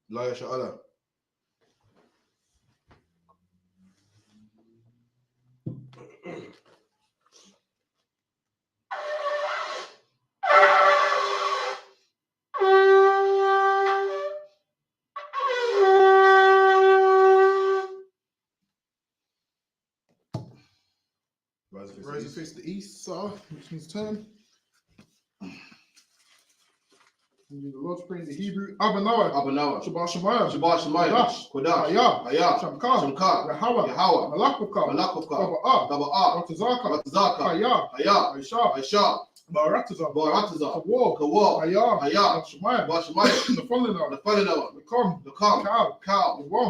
La yasha'ala. Rise and face the east, sir, which means turn. The Lord's Prayer in the Hebrew. Abanawa. Shabbat Shemayim. Kodash. Haya. Shamkar. Yahweh. Malakukah. Taba'ah. Ratazaka. Haya. Aisha. Barataza. Kawal. Haya. Shemayim. The Falinawa. The Cow.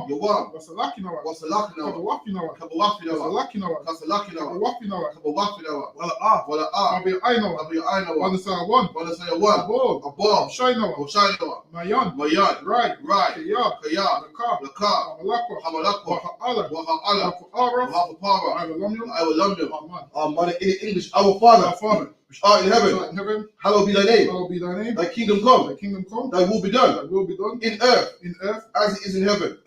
Yawam. Wasalakinawa. Kabawafinawa. Kabawafinawa. Wala'ah. Abiya'inawa. Wanasaya one. Abom. Shaynawa. Mayan. Right. Kaya. Laka. Hamalakwa. Waha'ala. I will love them. Amen. In English, our Father. Which art in heaven, hallowed be thy name. Thy kingdom come. Thy will be done. In earth, as it is in heaven.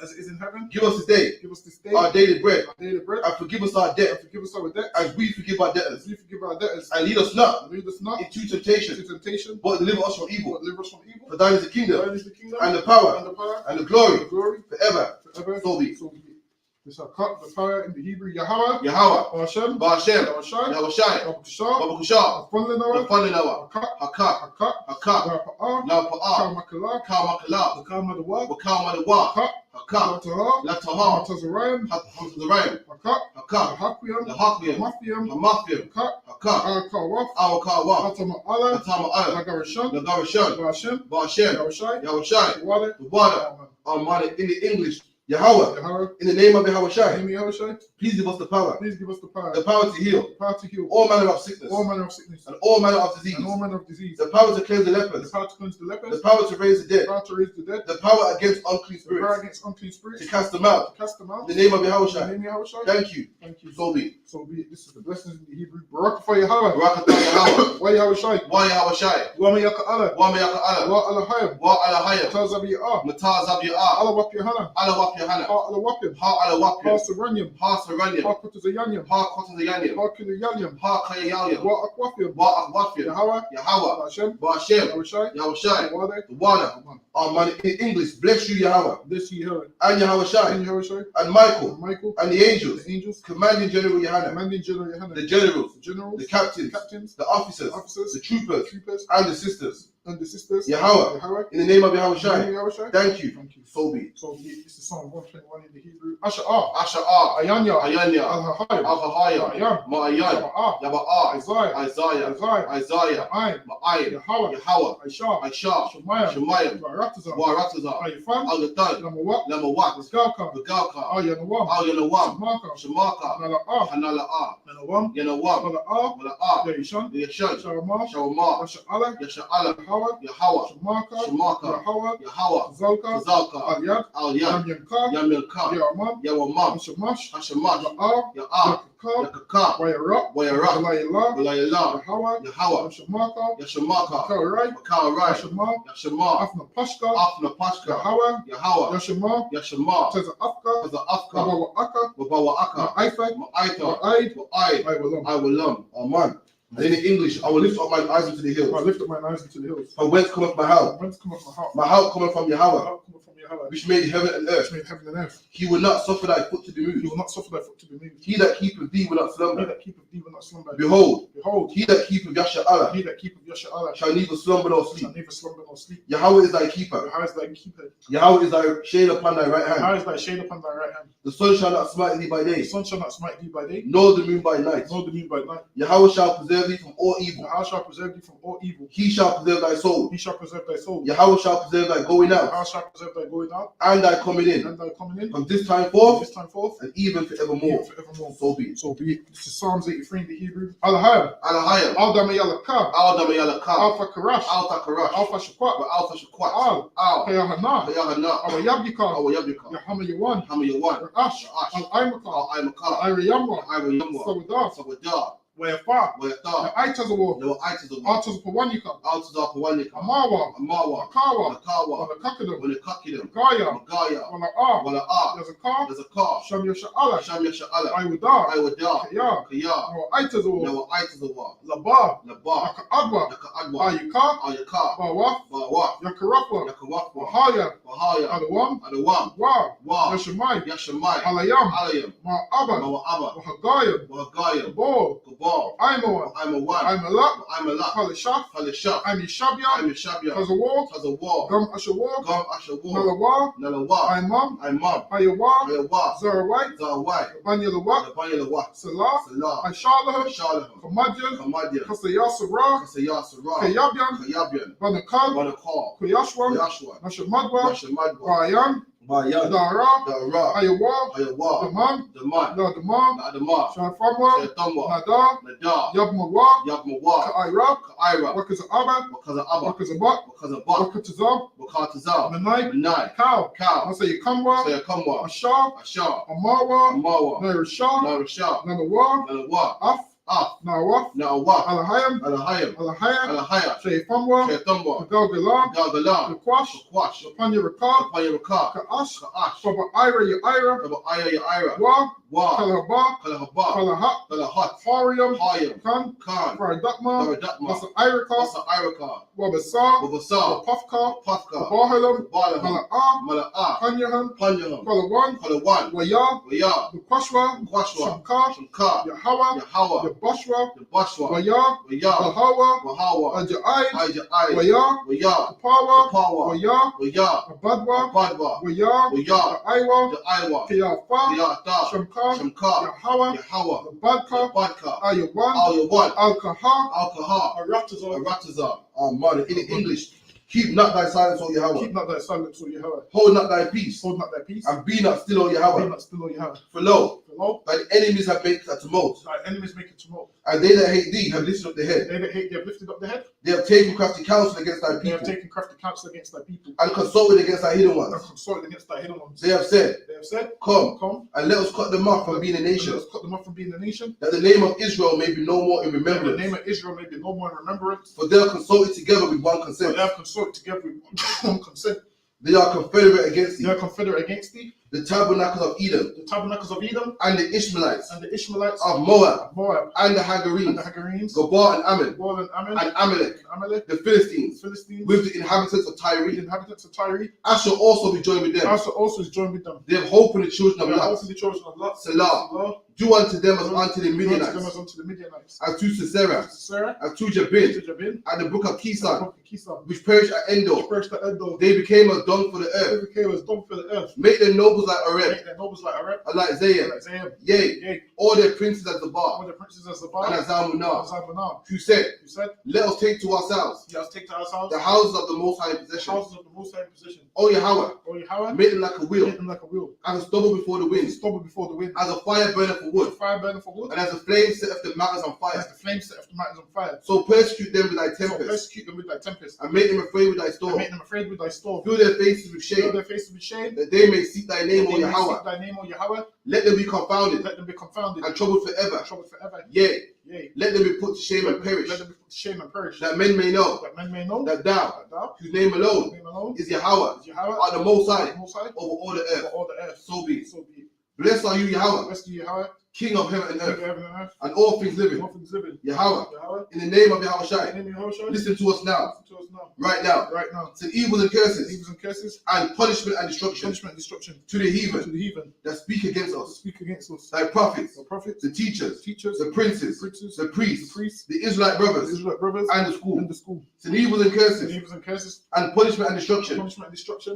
Give us this day our daily bread. And forgive us our debt. As we forgive our debtors. And lead us not into temptation, but deliver us from evil. For thine is the kingdom, and the power, and the glory, forever. So be. This is the power in the Hebrew. Yahweh. Ba'ashem. Yahushai. Babakushah. Funlinawa. Hakak. Napa'ah. Kaumakala. Bakaumadawah. Hakak. Lataha. Hatazarayim. Hakak. Lahakiyam. Hamathiam. Hakak. Awakawah. Hatama'ala. Lagarashan. Ba'ashem. Yahushai. The water. Amen. In the English. Yahweh, in the name of Yahushai, please give us the power. The power to heal. All manner of sickness. And all manner of disease. The power to cleanse the lepers. The power to raise the dead. The power against unclean spirits. To cast them out. In the name of Yahushai. Thank you. So be. This is the blessings in the Hebrew. Barak for Yahweh. Why Yahushai? Wa meyaka'ala. Wa alahayim. Matazabiyah. Alawap Yohana. Ha alawapim. Ha saranyam. Ha kutazayanyam. Ha kayayayam. Wa akwafim. Yahweh. Ba'ashem. Yahushai. The water. Amen. In English, bless you, Yahweh. And Yahushai. And Michael. And the angels. Commanding General Yohana. The generals. The captains. The officers. The troopers. And the sisters. Yahweh. In the name of Yahushai. Thank you. So be. This is Psalm 121 in the Hebrew. Asha'ah. Ayanya. Al-Hahaya. Ma'ayan. Yaba'ah. Isaiah. Ma'ayin. Yahweh. Aisha. Shemayim. Warataza. Al-Gatan. Lamawat. Begalka. Al-Yanawam. Shemaka. Hanala'ah. Yanawam. Mala'ah. Yashan. Shawamah. Yasha'ala. Yahweh. Shemaka. Yahweh. Zalka. Al-Yad. Yamilka. Yawamam. Hashamash. Yakaka. Wayarak. Walayala. Yahweh. Yashamaka. Makarai. Yashama. Afnapashka. Yahweh. Yashama. Taza'afka. Wabawa'aka. Ma'aita. I will love. Amen. And in English, I will lift up my eyes into the hills. From whence cometh my help? My help cometh from Yahweh, which made heaven and earth. He will not suffer thy foot to be moved. He that keepeth thee will not slumber. Behold, he that keepeth Yasha'Allah shall neither slumber nor sleep. Yahweh is thy keeper. Yahweh is thy shade upon thy right hand. The sun shall not smite thee by day, nor the moon by night. Yahweh shall preserve thee from all evil. He shall preserve thy soul. Yahweh shall preserve thy going out and thy coming in from this time forth and even forevermore. So be. This is Psalms 83 in the Hebrew. Alahayim. Al-Damayalaka. Alpha Karash. Alpha Shakwat. Al. Kayahana. Awayabika. Yahama Yawan. Rash. Al-Aimaka. Iriyamwa. Sawadar. Wayafaa. Aitazawo. Altazapawanyika. Amawa. Akawa. Wanakakadam. Gaya. Wala Yazaka. Shamya Sha'ala. Iwada. Kaya. Aitazawo. Laba. Adwa. Ayuka. Bawa. Yakarafa. Wahaya. Adawam. Wa. Yashamai. Alayam. Ma'aba. Wahagaya. Gabal. Imalak. Palishaf. Amishabya. Kazawa. Gam Ashawa. Nalawa. Imam. Hayawa. Zarawai. Banyalawa. Salah. Aishalah. Kamadyan. Kasayasara. Kayabyan. Banakal. Kuyashwan. Nashamadwa. Bayan. Dara. Ayawa. Daman. Shafamwa. Nada. Yabmawa. Ka'ira. Wakazabat. Wakatazab. Manai. Cow. Masayakamwa. Ashar. Amawa. Nairashah. Nanawa. Nawaf. Alahayam. Shayfamwa. Galgala. Kwash. Panyaraka. Ka'ash. Baba Ira. Wa. Kalahaba. Hariam. Khan. Faradakma. Masa Iraka. Wabasa. Pafka. Bahalam. Mala'a. Panyahan. Kalawan. Waya. Kwashwa. Shamka. Yahawa. Bashwa, Waya, Hawa, Ajai, Waya, Kapawa, Waya, Abadwa, Waya, Aiwa, Kiyafa, Shamka, Yahawa, Badka, Ayawan, Alkaha, Arataza. Man, in English. Keep not thy silence, O Yahweh. Hold not thy peace. And be not still, O Yahweh. For lo, thy enemies have made a tumult. And they that hate thee have lifted up their head. They have taken crafty counsel against thy people. And consulted against thy hidden ones. They have said, Come, and let us cut them off from being a nation. That the name of Israel may be no more in remembrance. For they are consulted together with one consent. They are confederate against thee. The tabernacles of Edom. And the Ishmaelites. Of Moab. And the Hagarenes. Gabal and Ammon. And Amalek. The Philistines. With the inhabitants of Tyre. Asher also be joined with them. They have hope in the children of Lot. Selah. Do unto them as unto the Midianites. As to Sisera. As to Jabin. At the brook of Kison. Which perished at Endor. They became as dung for the earth. Make their nobles like Areb. And like Zayim. Yea. All their princes as the bar. And as Zalmunah. Who said, let us take to ourselves the houses of the Most High in possession. O Yahweh, make them like a wheel. As a stubble before the wind. As a fire burner for wood. And as a flame setteth the mountains on fire. So persecute them with thy tempest. And make them afraid with thy storm. Fill their faces with shame. That they may seek thy name, O Yahweh. Let them be confounded. And troubled forever. Yea. Let them be put to shame and perish. That men may know that thou, whose name alone is Yahweh, art the Most High over all the earth. So be. Blessed are you, Yahweh, King of heaven and earth, and all things living. Yahweh, in the name of Yahushai, listen to us now. Right now. To evils and curses, and punishment and destruction to the heathen that speak against us. Thy prophets, the teachers, the princes, the priests, the Israelite brothers, and the school. To evils and curses, and punishment and destruction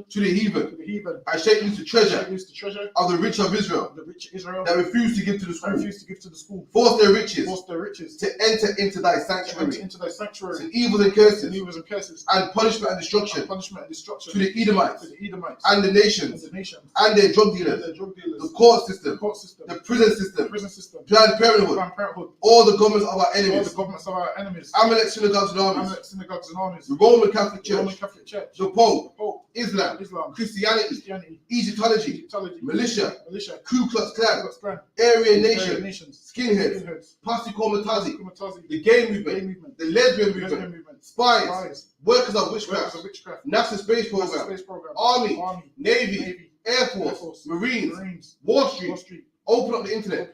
to the heathen. I shake loose the treasure of the rich of Israel that refuse to give to the school. Force their riches to enter into thy sanctuary. To evils and curses, and punishment and destruction to the Edomites and the nations and their drug dealers, the court system, the prison system, Planned Parenthood, all the governments of our enemies, Amalek synagogues and armies, the Roman Catholic Church, the Pope, Islam, Christianity, Egyptology, militia, Ku Klux Klan, Aryan Nations, skinheads, Posse Comitazi, the gay movement, the lesbian movement, spies, workers of witchcraft, NASA space program, Army, Navy, Air Force, Marines, Wall Street, open up the internet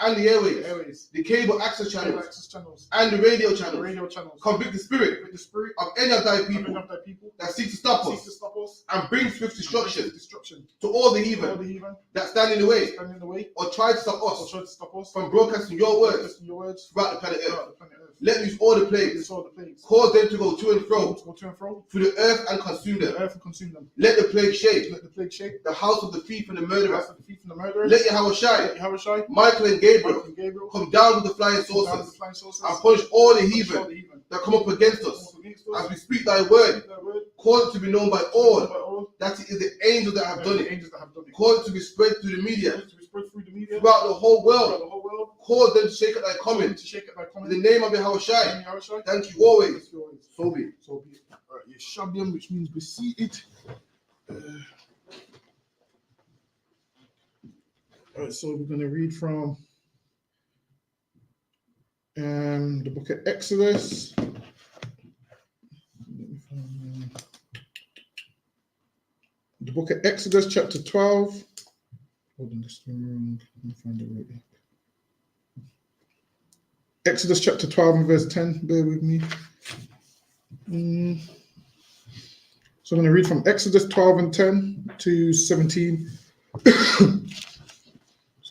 and the airways, the cable access channels, and the radio channels. Convict the spirit of any of thy people that seek to stop us and bring swift destruction to all the heathen that stand in the way or try to stop us from broadcasting your words throughout the planet Earth. Let loose all the plagues, cause them to go to and fro through the earth and consume them. Let the plague shake the house of the thief and the murderer. Let Yahushua, Michael and Gabriel come down with the flying saucers and punish all the heathen that come up against us as we speak thy word. Cause it to be known by all that it is the angels that have done it. Cause it to be spread through the media throughout the whole world. Cause them to shake at thy coming. In the name of Yahushua. Thank you always. So be it. Yeshabiam, which means be seated. Alright, so we're going to read from the book of Exodus. The book of Exodus, chapter 12. Hold on, this is wrong. Let me find it right here. Exodus chapter 12 and verse 10. Bear with me. So I'm going to read from Exodus 12 and 10 to 17. So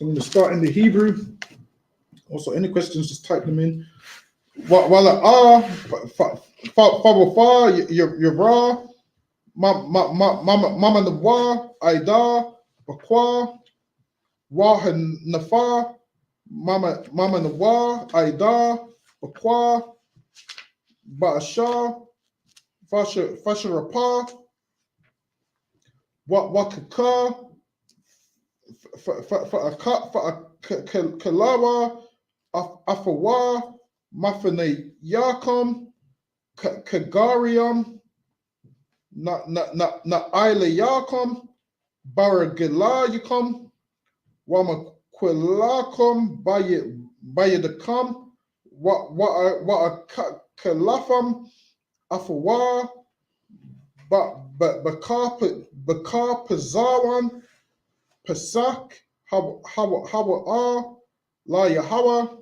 I'm going to start in the Hebrew. Also, any questions, just type them in. Wala Yavra, Mama Nawa, Aida, Bakwa, Wahan Nafa, Mama Nawa, Aida, Bakwa, Baasha, Fasharapa, Wakaka, Kalawa, Afawa, Mafane Yakum, Kagarium, Na Ila Yakum, Baragila Yakum, Wamaquilakum, Bayadakam, Kalafam, Afawa, Bakar Pazawan, Pasak, Hawa, La Yahawa,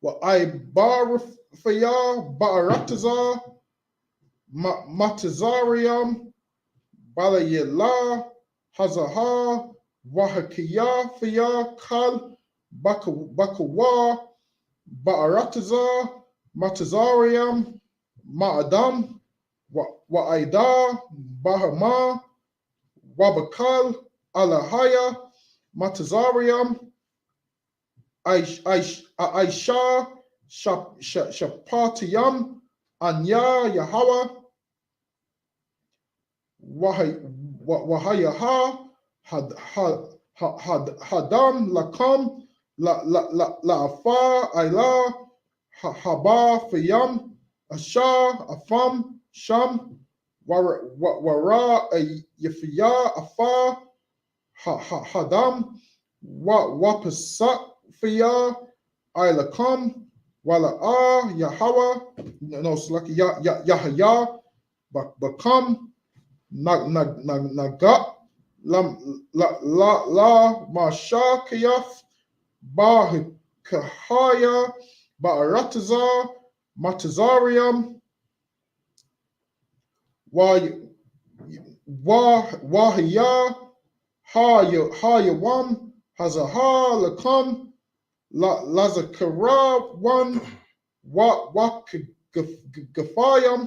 wa Ibar Faya, Baaratazar, Matazarium, Balayela, Hazaha, Wahakiya Faya, Kal, Bakawa, Baaratazar, Matazarium, Ma'adam, wa Aida, Bahama, Wabakal, Alahaya, Matazarium, Aisha, Shapatiyam, Anya, Yahawa, Wahayaha, Hadam, Lakam, La Afa, Aila, Haba, Fayam, Asha, Afam, Sham, Wara, Yafiya, Afa, Hadam, Wapasak, Faya, Ilakam, Wala'a, Yahawa, no, it's like Yahaya, Bakam, Nagat, La Masha Kayaf, Kahaya, Baaratazar, Matazarium, Wahaya, Hayawam, Hazaha, Lakam, Lazakara, one, Gafayam,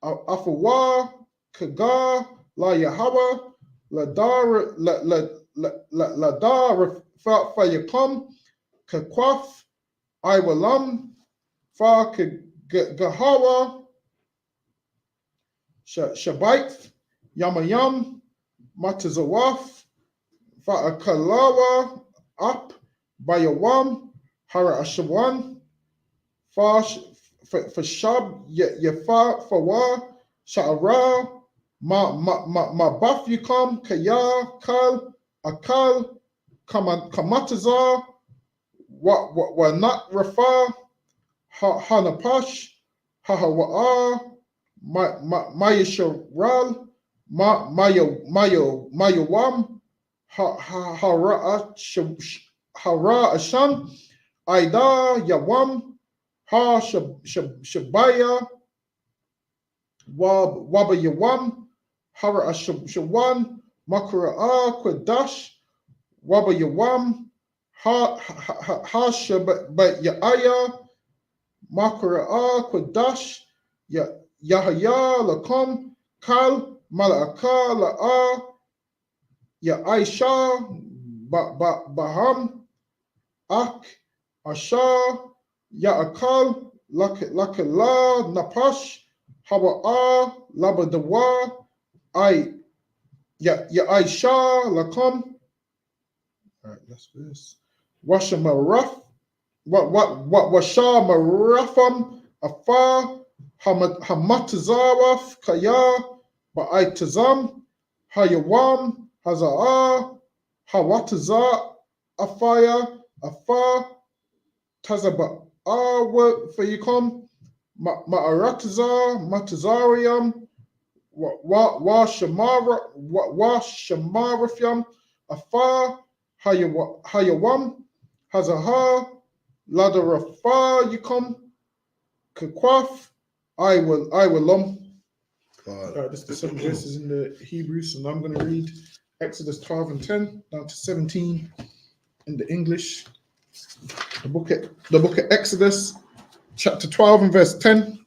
Afawa, Kaga, La Yahawa, Ladar, Fayakam, Kakwaf, Iwalam, Fa Gahawa, Shabait, Yamayam, Matazawaf, Fa'akalawa, Up, Bayawam, Hara Ashawan, Fashab, Yafa, Fawa, Sha'ara, ma baf yukom, kaya, kal, akal, kamatazar, wa not rafa, hanapash, hahawa'a, mayasharal, mayawam, hara asham, aida yawam, ha shabaya, waba yawam, hara ashawan, makra kwadash, waba yawam, ha shabayaya, makra kwadash, yahaya lakom, kal malaka la'a, ya aisha baham, ak asha, ya akal lakala napash, hawa'a labadawa, ya aisha lakom. All right, that's this. Washamaraf, what washamarafam afar, hamatazaraf kaya, ba'aitazam, hayawam, hazaa, hawataza, afaya, afar, tazaba, fayikom, ma'arataza, matazariam, wa shamarafyam, afar, hayawam, hazaha, ladarafa yikom, kakwaf, I will There's the 7 verses in the Hebrews, and I'm going to read Exodus 12 and 10 down to 17 in the English. The book of Exodus, chapter 12 and verse 10.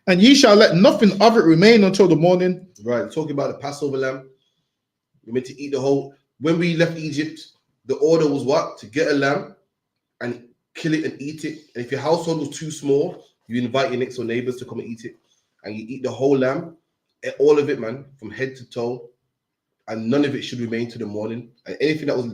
And ye shall let nothing of it remain until the morning. Right, talking about the Passover lamb. We're meant to eat the whole. When we left Egypt, the order was what? To get a lamb and kill it and eat it. And if your household was too small, you invite your next door neighbors to come and eat it. And you eat the whole lamb, all of it, man, from head to toe. And none of it should remain to the morning. And anything that was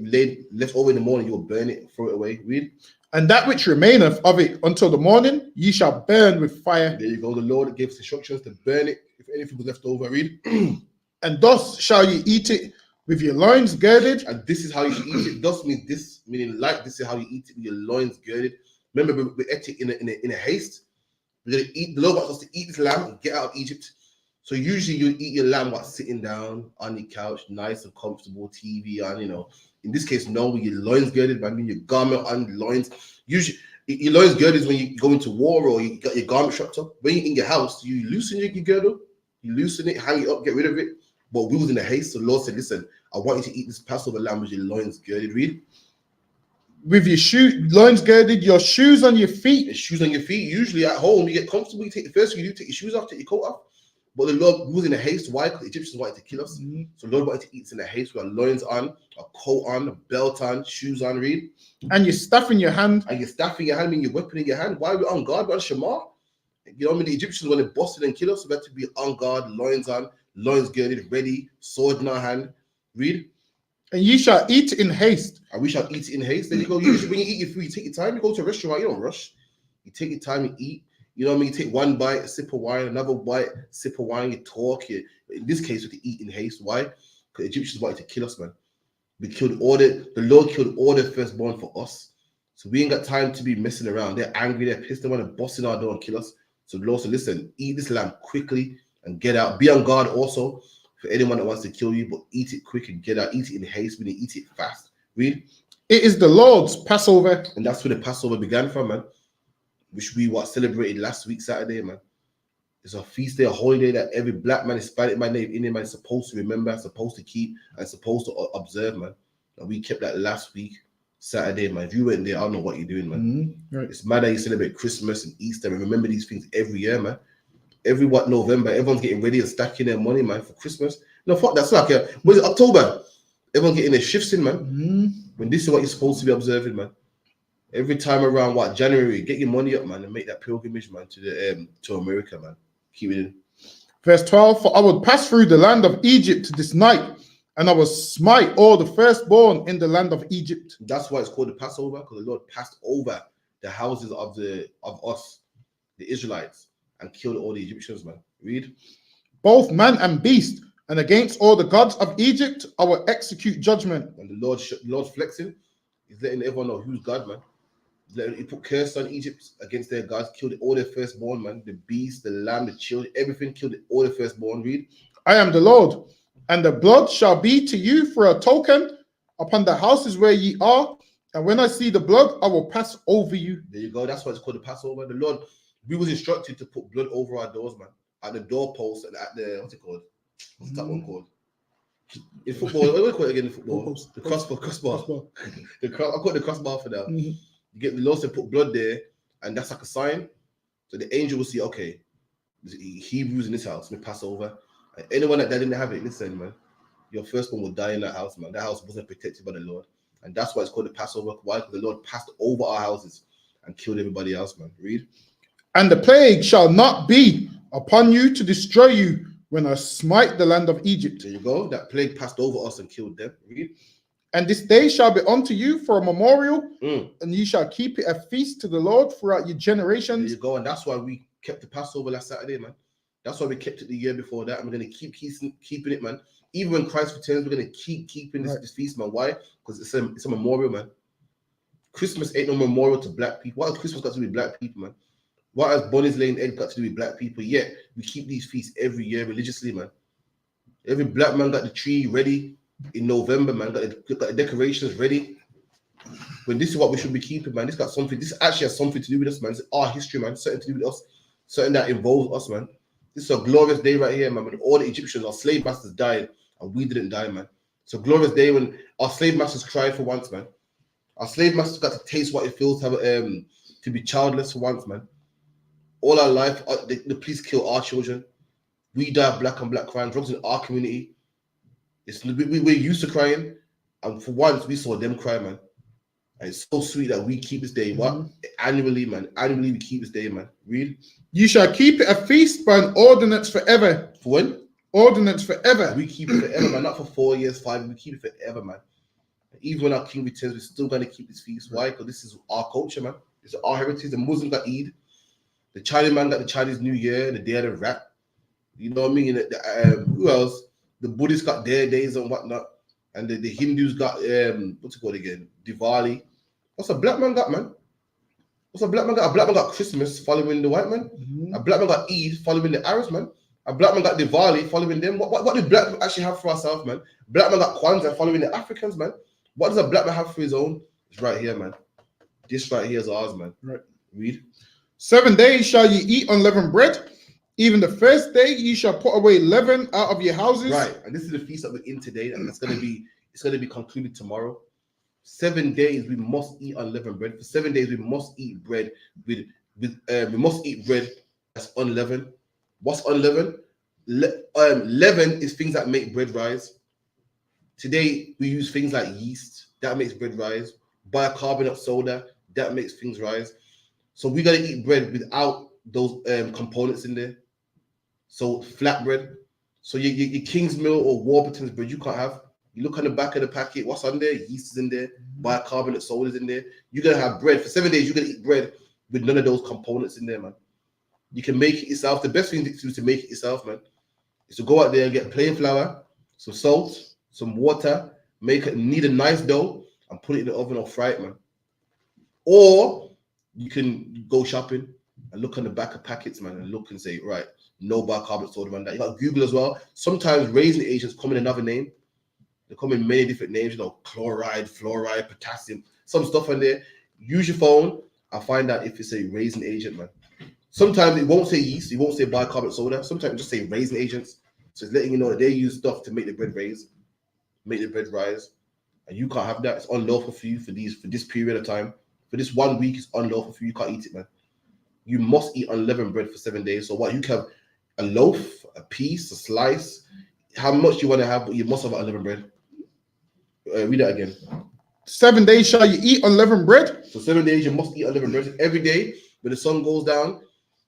left over in the morning, you'll burn it, throw it away. Read. And that which remaineth of it until the morning, ye shall burn with fire. There you go. The Lord gave us instructions to burn it if anything was left over. Read. And thus shall ye eat it with your loins girded. And this is how you should eat it. Thus means this, meaning like this is how you eat it with your loins girded. Remember, we ate it in a haste. We're gonna eat. The Lord wants us to eat this lamb and get out of Egypt. So usually you eat your lamb while sitting down on your couch, nice and comfortable, TV on, In this case, no, with your loins girded, I mean your garment on, loins. Usually your loins girded is when you go into war or you got your garment strapped up. When you're in your house, you loosen your girdle, you loosen it, hang it up, get rid of it. But we was in a haste, so the Lord said, listen, I want you to eat this Passover lamb with your loins girded. Read. With your loins girded, your shoes on your feet. The shoes on your feet. Usually at home, you get comfortable. You take the first thing you do, take your shoes off, take your coat off. But the Lord was in a haste. Why? Because the Egyptians wanted to kill us. Mm-hmm. So the Lord wanted to eat us in a haste with our loins on, a coat on, a belt on, shoes on. Read. And your staff in your hand. And your staff in your hand, meaning your weapon in your hand. Why are we on guard? We're on Shema. You know what I mean? The Egyptians, when they busted and killed us, we had to be on guard, loins on, loins girded, ready, sword in our hand. Read. And ye shall eat in haste. And we shall eat it in haste. Then you go, usually when you eat your food, you take your time. You go to a restaurant, you don't rush. You take your time, you eat. You know what I mean? You take one bite, a sip of wine, another bite, sip of wine, you talk. In this case, we have to eat in haste. Why? Because the Egyptians wanted to kill us, man. The Lord killed all the firstborn for us. So we ain't got time to be messing around. They're angry, they're pissed, they want to bust in our door and kill us. So the Lord said, listen, eat this lamb quickly and get out. Be on guard also for anyone that wants to kill you, but eat it quick and get out. Eat it in haste, meaning eat it fast. Read. It is the Lord's Passover. And that's where the Passover began from, man. Which we celebrated last week, Saturday, man. It's a feast day, a holiday that every black man, Hispanic man, Native Indian man is supposed to remember, supposed to keep, and supposed to observe, man. And we kept that last week, Saturday, man. If you went there, I don't know what you're doing, man. Mm-hmm. Right. It's mad that you celebrate Christmas and Easter and remember these things every year, man. Every November, everyone's getting ready and stacking their money, man, for Christmas. No, fuck, that's like was it October? Everyone getting their shifts in, man. Mm-hmm. When this is what you're supposed to be observing, man. Every time around January, get your money up, man, and make that pilgrimage, man, to America, man. Keep it in. Verse 12, for I would pass through the land of Egypt this night, and I will smite all the firstborn in the land of Egypt. That's why it's called the Passover, because the Lord passed over the houses of us, the Israelites, and killed all the Egyptians, man. Read. Both man and beast, and against all the gods of Egypt, I will execute judgment. And the Lord's flexing. He's letting everyone know who's God, man. He put curse on Egypt against their gods, killed all their firstborn, man. The beast, the lamb, the children, everything, killed all their firstborn. Read. I am the Lord, and the blood shall be to you for a token upon the houses where ye are. And when I see the blood, I will pass over you. There you go. That's why it's called the Passover. The Lord, we was instructed to put blood over our doors, man. At the doorpost and at the, what's it called? What's that one called? In football, what do we call it again in football? The crossbar. I call it the crossbar for that. You get the Lord to put blood there, and that's like a sign. So the angel will see, okay, Hebrews in this house, we pass over. And anyone that didn't have it, listen, man, your firstborn will die in that house, man. That house wasn't protected by the Lord. And that's why it's called the Passover. Why? Because the Lord passed over our houses and killed everybody else, man. Read. And the plague shall not be upon you to destroy you when I smite the land of Egypt. There you go. That plague passed over us and killed them. Read. And this day shall be unto you for a memorial, and you shall keep it a feast to the Lord throughout your generations. There you go. And that's why we kept the Passover last Saturday, man. That's why we kept it the year before that. And we're going to keep keeping it, man. Even when Christ returns, we're going to keep keeping this feast, man. Why? Because it's a memorial, man. Christmas ain't no memorial to black people. What has Christmas got to do with black people, man? What has Bonnie's laying egg got to do with black people? Yet we keep these feasts every year religiously, man. Every black man got the tree ready in November, man. Got the decorations ready. When this is what we should be keeping, man. This actually has something to do with us, man. It's our history, man. Something to do with us. Something that involves us, man. This is a glorious day right here, man. When all the Egyptians, our slave masters died, and we didn't die, man. It's a glorious day when our slave masters cried for once, man. Our slave masters got to taste what it feels to have to be childless for once, man. All our life, the police kill our children. We die of black on black crime, drugs in our community. We're used to crying, and for once we saw them cry, man. And it's so sweet that we keep this day. What? Annually, man. Annually, we keep this day, man. Read. You shall keep it a feast by an ordinance forever. For when? Ordinance forever. We keep it forever, man. Not for 4 years, 5 years. We keep it forever, man. Even when our king returns, we're still going to keep this feast. Why? Because this is our culture, man. It's our heritage. The Muslims got Eid. The Chinese man got the Chinese New Year, the day of the rat. You know what I mean? Who else? The Buddhists got their days and whatnot. And the Hindus got, what's it called again? Diwali. What's a black man got, man? What's a black man got? A black man got Christmas following the white man. A black man got Eid following the Arabs, man. A black man got Diwali following them. What do black men actually have for ourselves, man? Black man got Kwanzaa following the Africans, man. What does a black man have for his own? It's right here, man. This right here is ours, man. Right. Read. 7 days shall ye eat unleavened bread. Even the first day ye shall put away leaven out of your houses. Right. And this is the feast that we're in today, and it's gonna be concluded tomorrow. 7 days we must eat unleavened bread. For 7 days we must eat bread we must eat bread that's unleavened. What's unleavened? Leaven is things that make bread rise. Today we use things like yeast that makes bread rise. Bicarbonate soda that makes things rise. So we gotta eat bread without those components in there. So flat bread. So your King's Mill or Warburton's bread you can't have. You look on the back of the packet, what's on there? Yeast is in there, bicarbonate soda is in there. You're gonna have bread. For 7 days, you're gonna eat bread with none of those components in there, man. You can make it yourself. The best thing to do to make it yourself, man, is to go out there and get plain flour, some salt, some water, knead a nice dough, and put it in the oven or fry it, man. Or you can go shopping and look on the back of packets, man, and look and say, right, no bicarbonate soda, man. That you got Google as well. Sometimes raisin agents come in another name. They come in many different names, you know, chloride, fluoride, potassium, some stuff on there. Use your phone and find out if it's a raisin agent, man. Sometimes it won't say yeast, it won't say bicarbonate soda. Sometimes it just say raisin agents. So it's letting you know that they use stuff to make the bread rise. And you can't have that. It's unlawful for you for this period of time. For this 1 week, it's unlawful for you. You can't eat it, man. You must eat unleavened bread for 7 days. So what? You can have a loaf, a piece, a slice, how much you want to have, but you must have unleavened bread. Read that again. 7 days shall you eat unleavened bread. So 7 days you must eat unleavened bread. Every day when the sun goes down,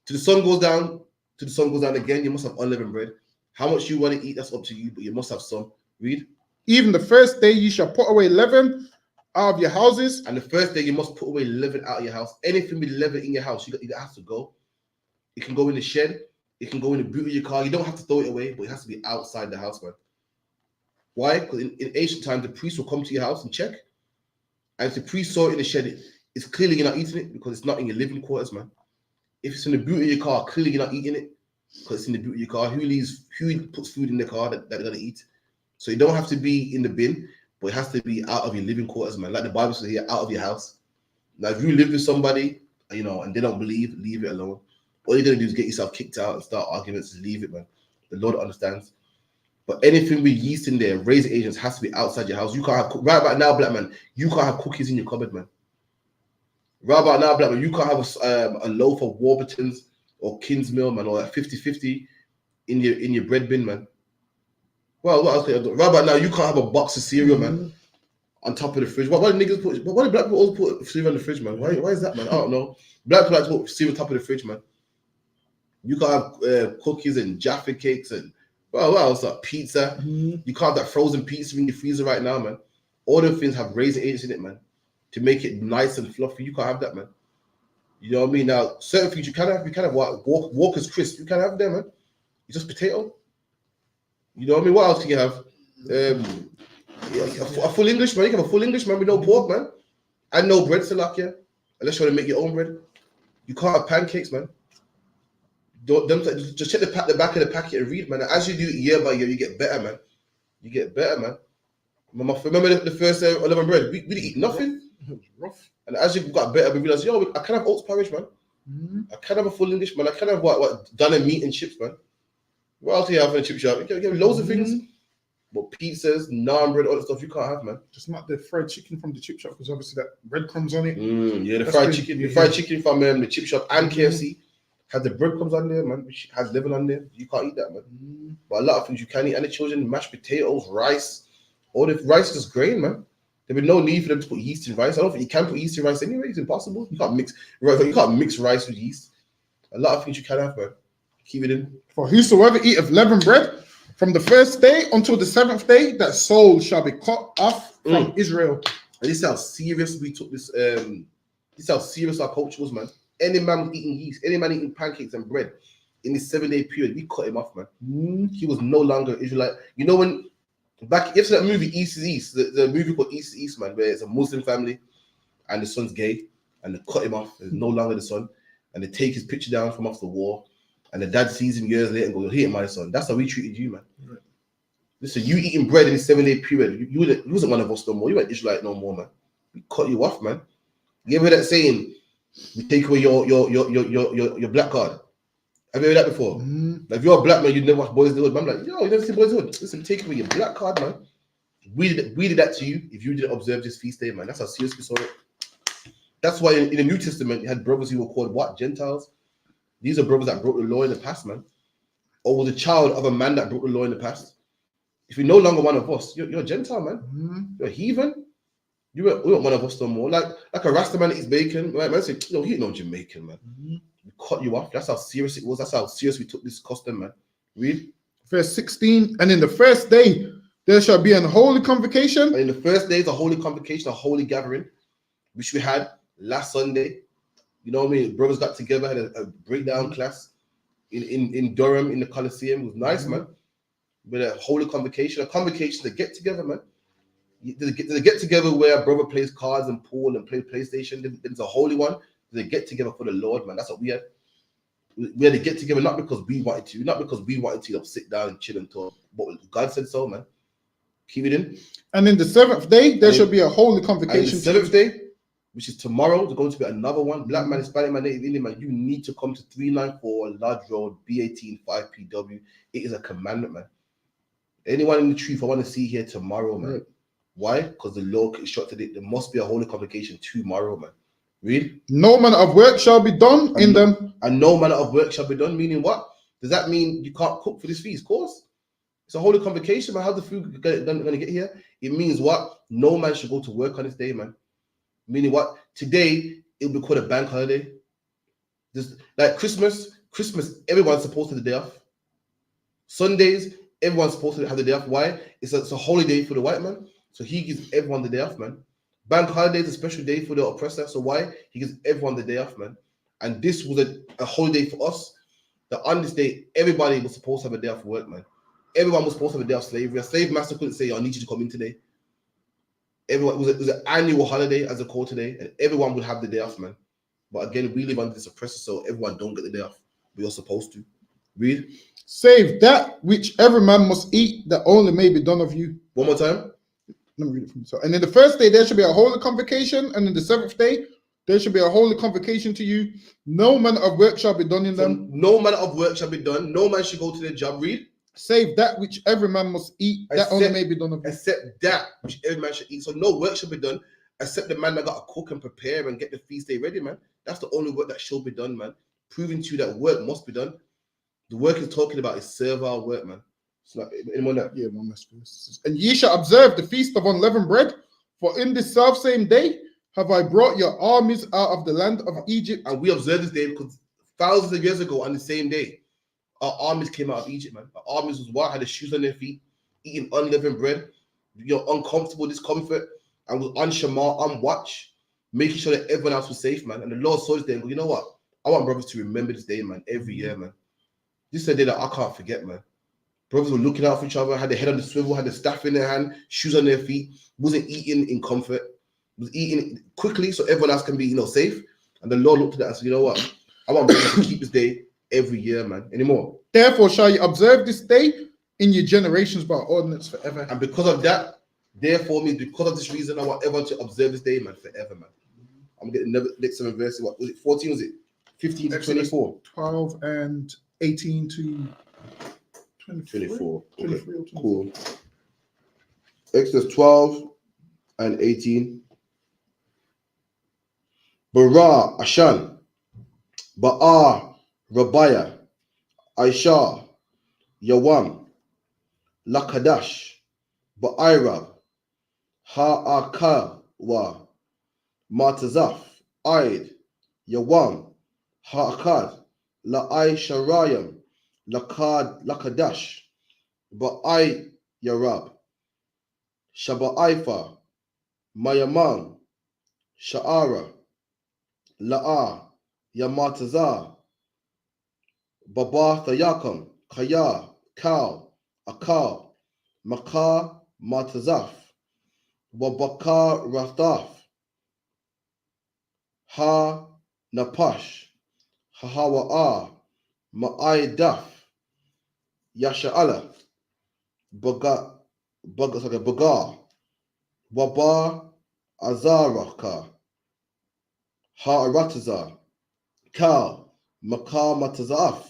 till the sun goes down, till the sun goes down again, you must have unleavened bread. How much you want to eat, that's up to you, but you must have some. Read. Even the first day you shall put away leaven out of your houses. And the first day you must put away leaven out of your house. Anything with leaven in your house, it has to go. It can go in the shed. It can go in the boot of your car. You don't have to throw it away, but it has to be outside the house, man. Why? Because in ancient times, the priest will come to your house and check. And if the priest saw it in the shed, it's clearly you're not eating it because it's not in your living quarters, man. If it's in the boot of your car, clearly you're not eating it because it's in the boot of your car. Who puts food in the car that they're going to eat? So you don't have to be in the bin, but it has to be out of your living quarters, man. Like the Bible says here, out of your house. Now, if you live with somebody, and they don't believe, leave it alone. All you're going to do is get yourself kicked out and start arguments. Leave it, man. The Lord understands. But anything with yeast in there, raising agents, has to be outside your house. You can't have, right about now, black man, you can't have cookies in your cupboard, man. Right about now, black man, you can't have a loaf of Warburtons or Kingsmill, man, or a 50-50 in your bread bin, man. Well, what else can I do? Right about now, you can't have a box of cereal, man, on top of the fridge. Why do niggas put? Why do black people always put cereal on the fridge, man? Why is that, man? I don't know. Black people like to put cereal on top of the fridge, man. You can't have cookies and Jaffa cakes and what else? Like pizza. You can't have that frozen pizza in your freezer right now, man. All those things have raisin agents in it, man, to make it nice and fluffy. You can't have that, man. You know what I mean? Now, certain things you can have. You can have Walker's crisp. You can't have them, man. It's just potato. You know what I mean? What else can you have? A full English, man. You can have a full English, man, with no pork, man. And no bread, Salakia. Unless you want to make your own bread. You can't have pancakes, man. Just check the back of the packet and read, man. As you do it year by year, you get better, man. You get better, man. Remember the first 11 bread? We didn't eat nothing. It was rough. And as you got better, we realized, I can have oats porridge, man. I can have a full English, man. I can have what done and meat and chips, man. What else do you have in a chip shop? You can have loads of things. But pizzas, naan bread, all that stuff you can't have, man. Just not the fried chicken from the chip shop because obviously that breadcrumbs on it. Yeah, the fried chicken from the chip shop and KFC. Has the breadcrumbs on there, man, which has Leaven on there. You can't eat that, man. But a lot of things you can eat. And the children, mashed potatoes, rice. All the rice is just grain, man. There'd be no need for them to put yeast in rice. I don't think you can put yeast in rice anyway. It's impossible. You can't mix rice with yeast. A lot of things you can have, man. Keep it in. For whosoever eat of leavened bread from the first day until the 7th day, that soul shall be cut off from Israel. And this is how serious we took this. This is how serious our culture was, man. Any man eating yeast, any man eating pancakes and bread in this 7-day period, we cut him off, man. He was no longer Israelite. You know when back after that movie East is East, the movie called East is East, man, where it's a Muslim family and the son's gay, and they cut him off. There's no longer the son, and they take his picture down from off the wall, and the dad sees him years later and goes, "Here, my son." That's how we treated you, man. Right. Listen, you eating bread in this 7-day period, you wasn't one of us no more. You weren't Israelite no more, man. We cut you off, man. You ever heard that saying? We take away your black card. Have you heard that before? Like if you're a black man, you never watch Boys in the Hood. I'm like, you never see Boys in the Hood. Listen, take away your black card, man. We did that to you if you didn't observe this feast day, man. That's how serious we saw it. That's why in the New Testament, you had brothers who were called what? Gentiles. These are brothers that broke the law in the past, man. Or was a child of a man that broke the law in the past. If you're no longer one of us, you're a Gentile, man. You're a heathen. We weren't one of us no more. Like a Rasta man eats bacon. Right, man, say, he ain't no Jamaican, man. We cut you off. That's how serious it was. That's how serious we took this custom, man. Read. Verse 16. And in the first day, there shall be an holy convocation. And in the first day is a holy convocation, a holy gathering, which we had last Sunday. You know what I mean? Brothers got together, had a breakdown class in Durham, in the Coliseum. It was nice, man. With a holy convocation. A convocation to get together, man. There's a get together where a brother plays cards and pool and play PlayStation. There's a holy one. There's a get together for the Lord, man. That's what we had. We had to get together not because we wanted to, not because we wanted to sit down and chill and talk, but God said so, man. Keep it in. And in the 7th day, there shall be a holy convocation. And the 7th day, which is tomorrow, there's going to be another one. Black man, Hispanic man, Native Indian man, you need to come to 394 Lodge Road, B18 5PW. It is a commandment, man. Anyone in the truth I want to see here tomorrow, man. Right. Why? Because the Lord instructed it. There must be a holy convocation tomorrow, man. Read. No manner of work shall be done in them. And no manner of work shall be done, meaning what? Does that mean you can't cook for this feast? Of course. It's a holy convocation, man. How's the food going to get here? It means what? No man should go to work on this day, man. Meaning what? Today, it'll be called a bank holiday. Just like Christmas, everyone's supposed to have the day off. Sundays, everyone's supposed to have the day off. Why? It's a holiday for the white man. So he gives everyone the day off, man. Bank holiday is a special day for the oppressor. So why? He gives everyone the day off, man. And this was a holiday for us. that on this day, everybody was supposed to have a day off work, man. Everyone was supposed to have a day of slavery. A slave master couldn't say, I need you to come in today. Everyone, it was an annual holiday as a call today, and everyone would have the day off, man. But again, we live under this oppressor, so everyone don't get the day off. We are supposed to. Read. Save that which every man must eat, that only may be done of you. One more time. Let me read it from the top. And in the first day there should be a holy convocation, and in the seventh day there should be a holy convocation to you. No manner of work shall be done in them. No manner of work shall be done. No man should go to their job. Read. Save that which every man must eat, that only may be done of you. Except that which every man should eat. So no work should be done, except the man that got to cook and prepare and get the feast day ready, man. That's the only work that should be done, man. Proving to you that work must be done. The work he's talking about is servile work, man. It's like anyone that. Yeah, one last verse. And ye shall observe the feast of unleavened bread, for in this self same day have I brought your armies out of the land of Egypt. And we observe this day because thousands of years ago on the same day, our armies came out of Egypt, man. Our armies was what? Had the shoes on their feet, eating unleavened bread, uncomfortable discomfort, and was on Shamar, on watch, making sure that everyone else was safe, man. And the Lord saw this day and go, you know what? I want brothers to remember this day, man, every year, man. This is a day that I can't forget, man. Brothers were looking out for each other, had their head on the swivel, had the staff in their hand, shoes on their feet, wasn't eating in comfort, was eating quickly so everyone else can be, safe. And the Lord looked at that and said, you know what? I want brothers to keep this day every year, man. Anymore. Therefore shall you observe this day in your generations by ordinance forever. And because of that, therefore means because of this reason, I want everyone to observe this day, man, forever, man. I'm getting the next 7 verses. What was it? 14, was it? 15 to 24. 12 and 18 to 24. Okay. 23 or 24. Cool. Exodus 12 and 18. Bara Ashan, Ba'a Rabiah, Aisha, Yawam, Lakadash, Ba'irab, Ha'akawa, Matazaf, Aid, Yawam, Ha'akad, La'ai Sharayam, Lakadash, Ba'ai Yarab, Shaba'aifa, Mayamam, Sha'ara, La'a, Yamatazah, Baba Thayakam, Kaya, Kal, Akal, Makar, Matazaf, Wabakar Rathaf, Ha Napash, Hahawa'a, Ma'ai Daf, Yasha'ala, Bagar, Waba Azaraka, Ha'arataza, Kal, Makar Matazaf,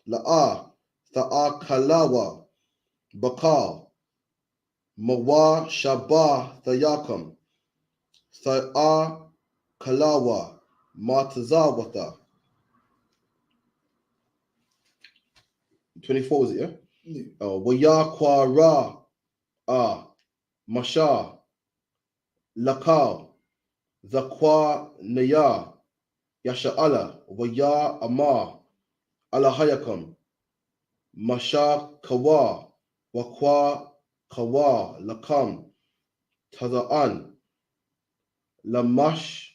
La'a, Tha'a Kalawa, Bakal, Mawa Shabah Thayakam, Tha'a Kalawa, Matazawata. 24 was it, yeah? Waya Kwara, Masha, Lakal, Zakwa Naya, Yasha'ala, Waya Amar, Alahayakam, Masha Kawa, Wakwa Kawa, Lakam, Taza'an, Lamash,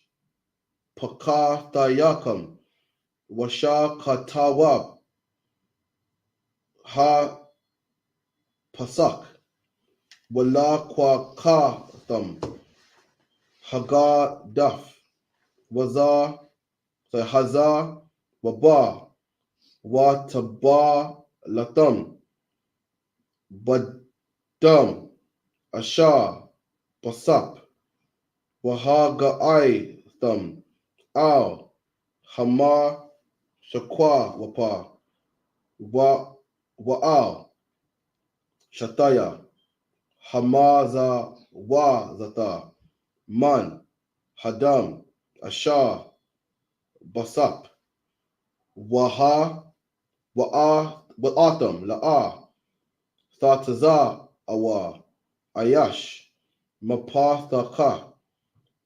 Pakatayakam, Washa Katawab, Ha Pasak, Wala Kwakatham, Hagar Daf, Wazar, Hazar, Waba, Wataba Latam, Badam, Ashar, Pasap, Wahagai Thum, Al, Hamar, Shakwa Wapa, Wa'al, Shataya, Hamaza Wa Zata, Man, Hadam, Ashar, Basap, Waha, Wa'atam, La'a, Thataza Awa, Ayash, Mapathaka,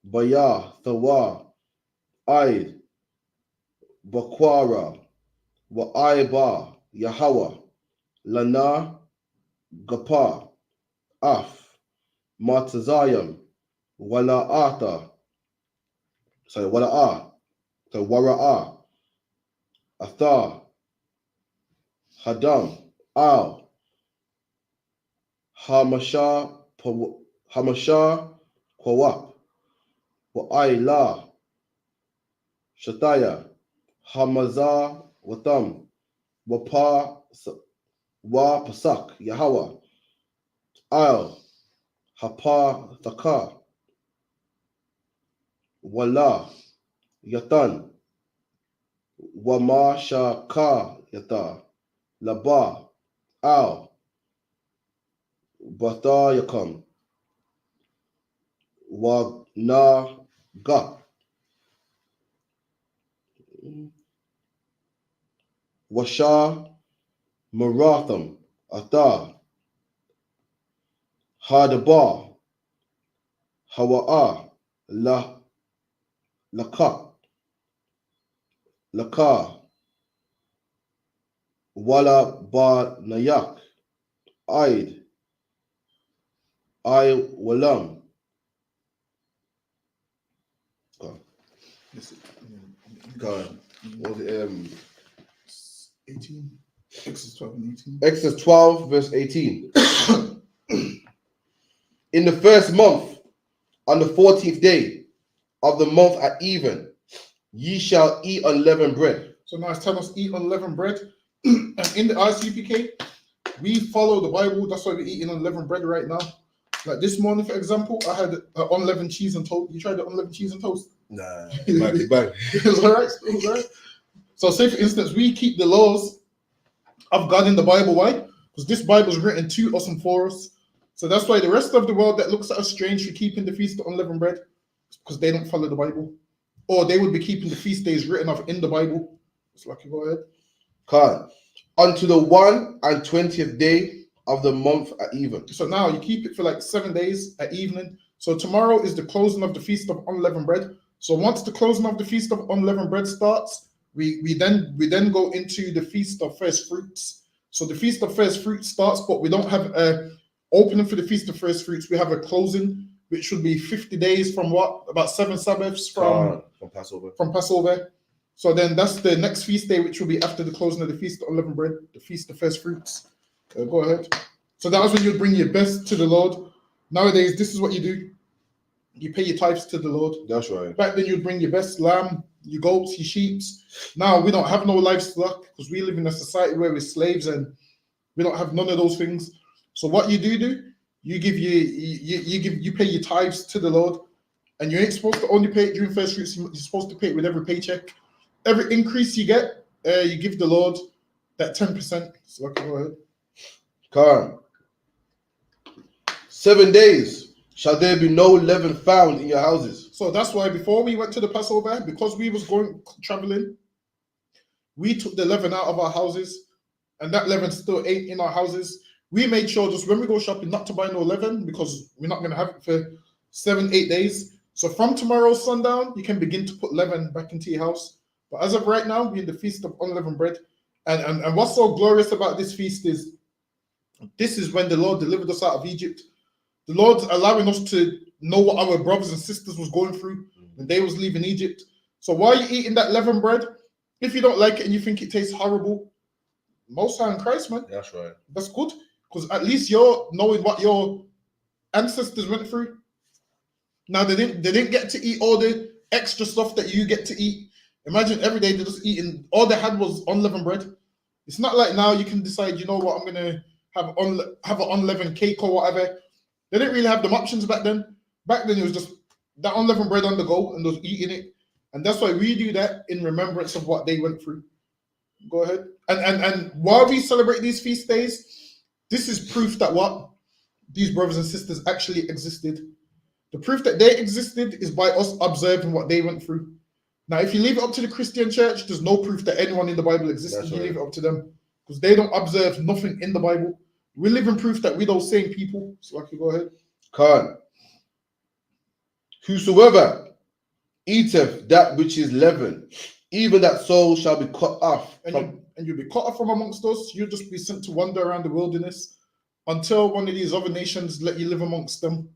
Baya, Thawa, Aid, Bakwara, Wa'aiba, Yahawa, Lana, Gapa, Af, Matazayam, Wara'a, Wara'a, Athar, Hadam, Al, Hamasha, Kwawap, Wa'ila, Shataya, Hamaza, Watam, Wapa, Wa Pasak, Yahweh, Al, Hapa, Thaka, Wala, Yatan, Wama Shaka Yata, Laba, Al, Bata Yakam, Wagna Ga, Washa Maratham, Ata, Hadaba, Hawa'a, Laka, Wala Ba Nayak, Aid, I Walam. God. Was it 18. Exodus 12 and 18. Exodus 12, verse 18. In the first month, on the 14th day of the month at even, ye shall eat unleavened bread. So now it's telling us eat unleavened bread. And in the ISUPK, we follow the Bible. That's why we're eating unleavened bread right now. Like this morning, for example, I had unleavened cheese and toast. You tried the unleavened cheese and toast? Nah, bang. It was all right. It was all right. So say, for instance, we keep the laws of God in the Bible. Why? Because this Bible is written to us and for us. So that's why the rest of the world that looks at us strange for keeping the feast of unleavened bread, because they don't follow the Bible. Or they would be keeping the feast days written of in the Bible. It's like, go ahead. God. Unto the 1 and 20th day of the month at even. So now you keep it for like 7 days at evening. So tomorrow is the closing of the feast of unleavened bread. So once the closing of the feast of unleavened bread starts, we then go into the feast of first fruits. So the feast of first fruits starts, but we don't have a opening for the feast of first fruits. We have a closing, which should be 50 days from what? About 7 Sabbaths from Passover. From Passover. So then that's the next feast day, which will be after the closing of the feast of unleavened bread, the feast of first fruits. Go ahead. So that was when you'd bring your best to the Lord. Nowadays, this is what you do. You pay your tithes to the Lord. That's right. Back then, you'd bring your best lamb, your goats, your sheep. Now, we don't have no livestock because we live in a society where we're slaves and we don't have none of those things. So what you do, you pay your tithes to the Lord, and you ain't supposed to only pay it during first fruits. You're supposed to pay it with every paycheck. Every increase you get, you give the Lord that 10%. So okay, go ahead. Come. 7 days shall there be no leaven found in your houses. So that's why before we went to the Passover, because we was going traveling, we took the leaven out of our houses, and that leaven still ain't in our houses. We made sure just when we go shopping not to buy no leaven because we're not going to have it for 7-8 days. So from tomorrow's sundown, you can begin to put leaven back into your house. But as of right now, we're in the feast of unleavened bread. And what's so glorious about this feast is this is when the Lord delivered us out of Egypt. The Lord's allowing us to know what our brothers and sisters was going through when they was leaving Egypt. So while you're eating that leavened bread, if you don't like it and you think it tastes horrible, Most High in Christ, man. That's right. That's good. Because at least you're knowing what your ancestors went through. Now they didn't get to eat all the extra stuff that you get to eat. Imagine every day they're just eating, all they had was unleavened bread. It's not like now you can decide, you know what, I'm gonna have an unleavened cake or whatever. They didn't really have them options back then. Back then it was just that unleavened bread on the go and those eating it. And that's why we do that in remembrance of what they went through. Go ahead. And while we celebrate these feast days, this is proof that what these brothers and sisters actually existed. The proof that they existed is by us observing what they went through. Now, if you leave it up to the Christian church, there's no proof that anyone in the Bible existed. That's you right. leave it up to them because they don't observe nothing in the Bible. We live in proof that we're those same people. So, okay, go ahead. Khan. Whosoever eateth that which is leaven, even that soul shall be cut off. And you'll be cut off from amongst us. You'll just be sent to wander around the wilderness until one of these other nations let you live amongst them.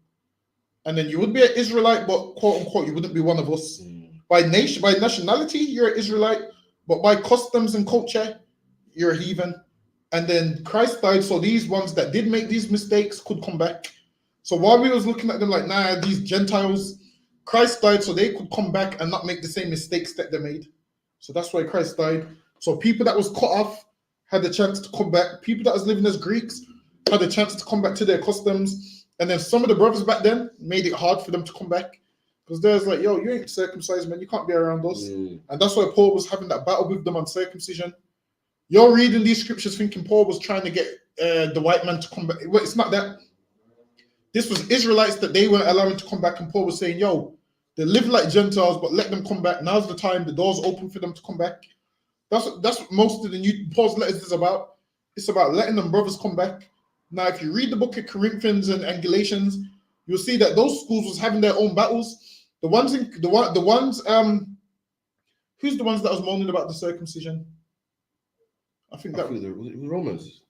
And then you would be an Israelite, but quote unquote, you wouldn't be one of us. By nationality, you're an Israelite, but by customs and culture, you're a heathen. and then Christ died, so these ones that did make these mistakes could come back. So while we was looking at them like, nah, these Gentiles, Christ died so they could come back and not make the same mistakes that they made. So that's why Christ died. So people that was cut off had the chance to come back. People that was living as Greeks had the chance to come back to their customs. And then some of the brothers back then made it hard for them to come back. Because there's like, yo, you ain't circumcised, man. You can't be around us. And that's why Paul was having that battle with them on circumcision. You're reading these scriptures thinking Paul was trying to get the white man to come back. Well, it's not that. This was Israelites that they weren't allowing to come back, and Paul was saying, yo, they live like Gentiles, but let them come back. Now's the time. The door's open for them to come back. That's what most of the new Paul's letters is about. It's about letting them brothers come back. Now, if you read the book of Corinthians and Galatians, you'll see that those schools was having their own battles. Who's the ones that was moaning about the circumcision? I think that was the Romans.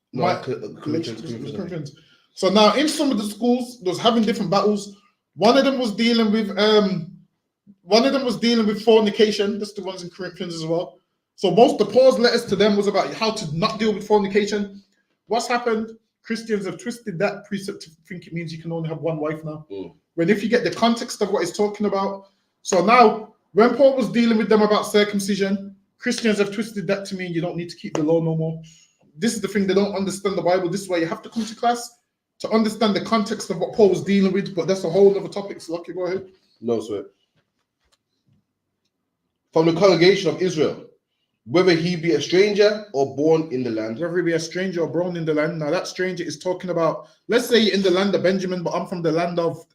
Corinthians. So now in some of the schools, they was having different battles. One of them was dealing with fornication. That's the ones in Corinthians as well. So most of Paul's letters to them was about how to not deal with fornication. What's happened? Christians have twisted that precept to think it means you can only have one wife now. When if you get the context of what he's talking about. So now when Paul was dealing with them about circumcision, Christians have twisted that to mean you don't need to keep the law no more. This is the thing, they don't understand the Bible. This is why you have to come to class to understand the context of what Paul was dealing with, but that's a whole other topic. So, Lucky, go ahead. No, sweat. From the congregation of Israel, whether he be a stranger or born in the land. Whether he be a stranger or born in the land. Now, that stranger is talking about, let's say you're in the land of Benjamin, but I'm from the land of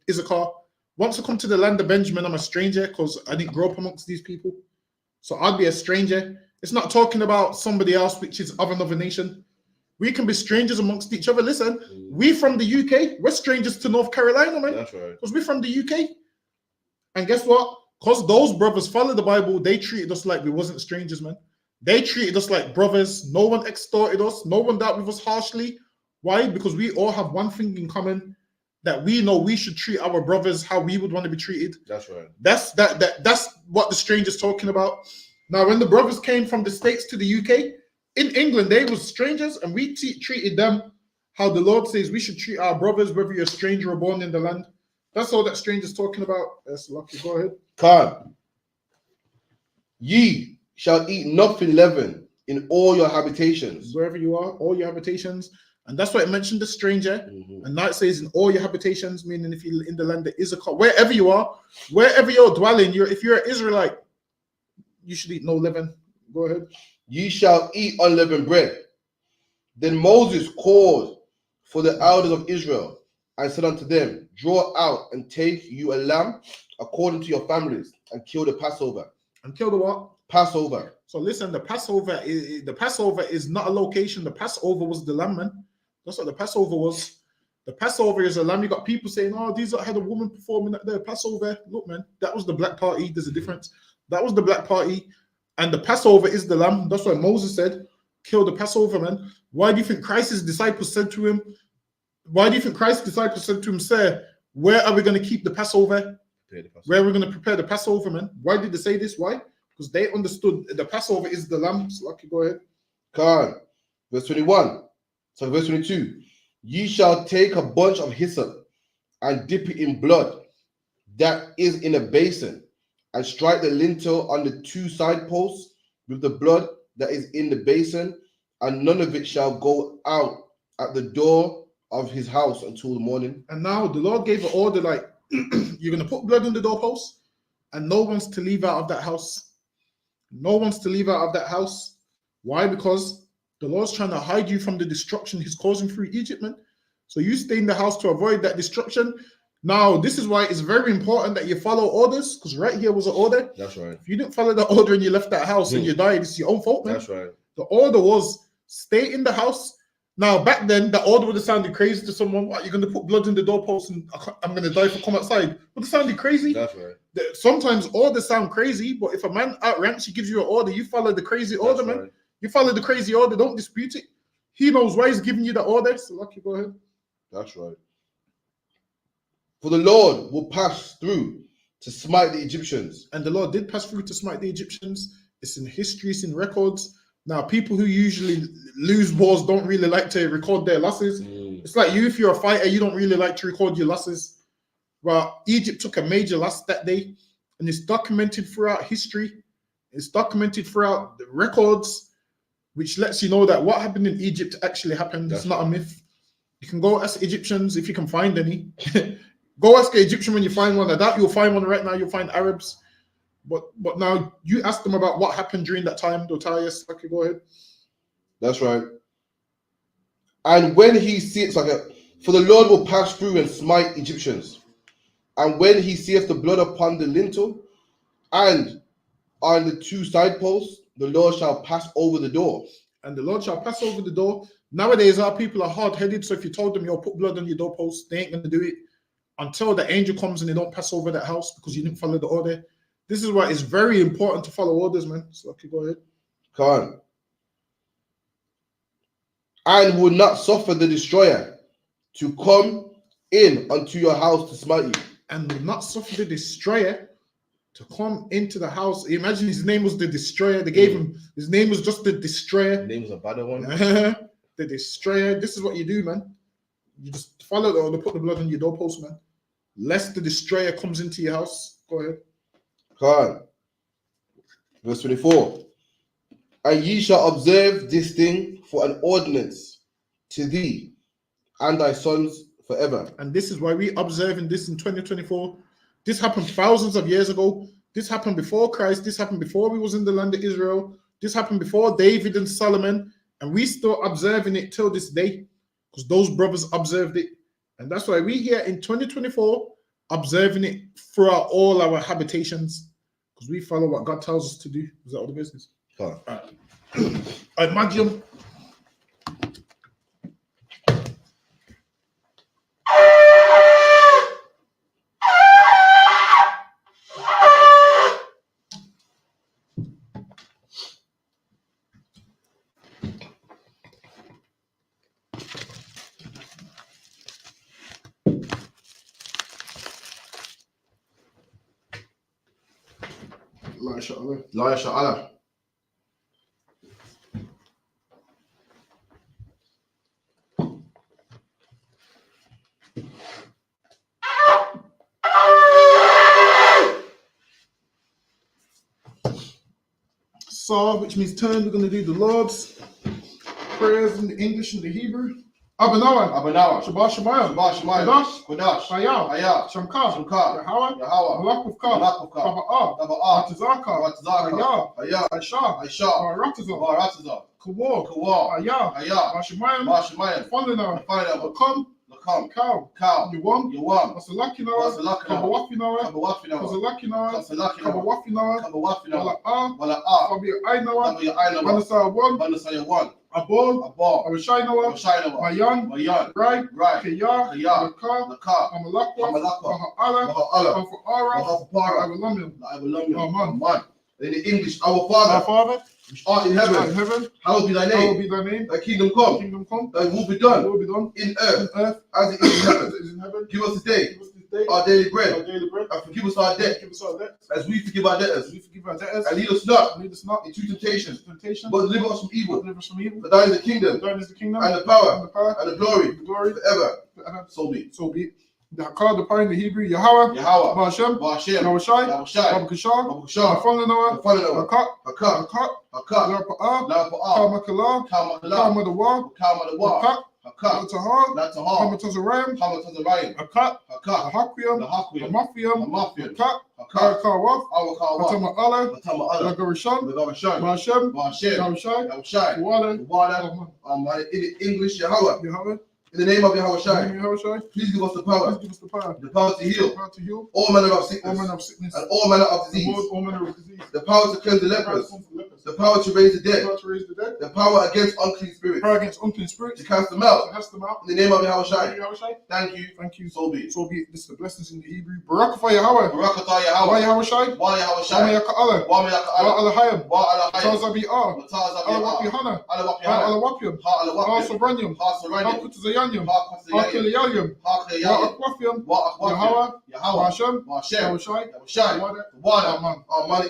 Issachar. Once I come to the land of Benjamin, I'm a stranger because I didn't grow up amongst these people. So I'd be a stranger. It's not talking about somebody else, which is of another nation. We can be strangers amongst each other. Listen, we from the UK, we're strangers to North Carolina, man. That's right. Because we're from the UK. And guess what? Because those brothers follow the Bible, they treated us like we wasn't strangers, man. They treated us like brothers. No one extorted us. No one dealt with us harshly. Why? Because we all have one thing in common, that we know we should treat our brothers how we would want to be treated. That's right. That's what the stranger's talking about. Now, when the brothers came from the States to the UK, in England, they were strangers, and we treated them how the Lord says we should treat our brothers, whether you're a stranger or born in the land. That's all that stranger's talking about. That's Lucky. Go ahead. Khan, ye shall eat nothing leavened in all your habitations. Wherever you are, all your habitations. And that's why it mentioned the stranger. And now it says in all your habitations, meaning if you're in the land that is a wherever you are, wherever you're dwelling, if you're an Israelite, you should eat no leaven. Go ahead. Ye shall eat unleavened bread. Then Moses called for the elders of Israel and said unto them, draw out and take you a lamb according to your families, and kill the Passover. And kill the what? Passover. So listen, the Passover is not a location. The Passover was the lamb, man. That's what the Passover was. The Passover is a lamb. You got people saying, oh, these had a woman performing at the Passover. Look, man, that was the black party. There's a difference. That was the black party. And the Passover is the lamb. That's why Moses said, kill the Passover, man. Why do you think Christ's disciples said to him, sir, where are we going to keep the Passover? Where are we going to prepare the Passover, man? Why did they say this? Why? Because they understood the Passover is the lamb. So, Lucky, go ahead. Khan, verse 21. So verse 22. Ye shall take a bunch of hyssop and dip it in blood that is in a basin, and strike the lintel on the two side posts with the blood that is in the basin, and none of it shall go out at the door of his house until the morning. And now the Lord gave an order like, you're going to put blood on the doorpost, and no one's to leave out of that house. No one's to leave out of that house. Why? Because the Lord's trying to hide you from the destruction he's causing through Egypt, man. So you stay in the house to avoid that destruction. Now, this is why it's very important that you follow orders, because right here was an order. That's right. If you didn't follow the order and you left that house and you died, it's your own fault, man. That's right. The order was stay in the house. Now, back then, that order would have sounded crazy to someone. What, you're going to put blood in the doorpost and I'm going to die if I come outside? Would have sounded crazy. That's right. Sometimes orders sound crazy, but if a man outranks, he gives you an order, you follow the crazy order, man. Right. You follow the crazy order, don't dispute it. He knows why he's giving you the order. So, Lucky, go ahead. That's right. For the Lord will pass through to smite the Egyptians. And the Lord did pass through to smite the Egyptians. It's in history, it's in records. Now, people who usually lose wars don't really like to record their losses. It's like you, if you're a fighter, you don't really like to record your losses. Well, Egypt took a major loss that day, and it's documented throughout history. It's documented throughout the records, which lets you know that what happened in Egypt actually happened. It's not a myth. You can go ask Egyptians if you can find any. Go ask an Egyptian when you find one. I doubt you'll find one right now. You'll find Arabs. But now you ask them about what happened during that time. They'll tell you. Okay, go ahead. That's right. And when he seeth, for the Lord will pass through and smite Egyptians. And when he seeth the blood upon the lintel and on the two side posts, the Lord shall pass over the door. And the Lord shall pass over the door. Nowadays, our people are hard-headed, so if you told them you'll put blood on your doorpost, they ain't going to do it until the angel comes and they don't pass over that house because you didn't follow the order. This is why it's very important to follow orders, man. So, okay, go ahead. Come on. And will not suffer the destroyer to come in unto your house to smite you. And will not suffer the destroyer to come into the house. Imagine his name was the destroyer. They gave him, his name was just the destroyer. His name was a bad one. The destroyer. This is what you do, man. You just follow the order, put the blood on your doorpost, man. Lest the destroyer comes into your house. Go ahead. Come on. Verse 24. And ye shall observe this thing for an ordinance to thee and thy sons forever. And this is why we observing this in 2024. This happened thousands of years ago. This happened before Christ. This happened before we was in the land of Israel. This happened before David and Solomon. And we still observing it till this day because those brothers observed it. And that's why we here in 2024 observing it throughout all our habitations because we follow what God tells us to do. Is that all the business? All right. Magium. La Yasha'Allah. Saw, which means turn. We're going to do the Lord's prayers in the English and the Hebrew. Abanawan. Shabbat Shemayim. Kodash. Hayah. Shamka. Yahweh. Malakufka. Kaba'ah. Batizaka. Hayah. Aisha. Baratazah. Kawar. Hayah. Bashemayim. Falina. Lakam. Cow. Yuwam. Wasalakinawa. Kabawafinawa. Kabawafinawa. Wala'ah. Fabi'ainawa. Banasaya 1. Abol, Abishainawa, Mayan, Rai, Kaya, Laka, Amalakwa, Baha'ala, Baha'ara, Avalamium. Man. In the English, our Father, which art in heaven, hallowed be thy name. Thy kingdom come. Thy will be done in earth as it is in heaven. Give us this day our daily bread, and forgive us our debt, as we forgive our debtors. And lead us not into temptation, but deliver us from evil. For thine is the kingdom, and the power, and the glory forever. So be it. The called upon the Hebrew Yahweh, Ba'ashem, Yahushai, Babakashah, Falanawa, Hakat, Larpa'ah, Kalmakala, Kalmadawah, Latahal, Hamatazaram, Hakat, Hakwiyam, Hamafiam, Hakat, Awakawaf, Batama'ala, Lagarisham, Ba'ashem, Yahushai, Wada, in English, Yahweh. In the name of Yahushai, please give us the power. The power to heal all manner of sickness, and all manner of disease. The power to cleanse the lepers. The power to raise the dead. The power against unclean spirits. To cast them out. In the name of Yahushai. Thank you. So be it. This is the blessings in the Hebrew. Barakatah Yahweh. Wa Yahushai. Wa Yaka'ala. Wa Alahayim. Tazabi Ah. Alawapihana. Alawapium. Alasobranium. Alakutazayanyum. Alakilialium. Aquafium. Yahweh. Hashem. Yahushai. Water.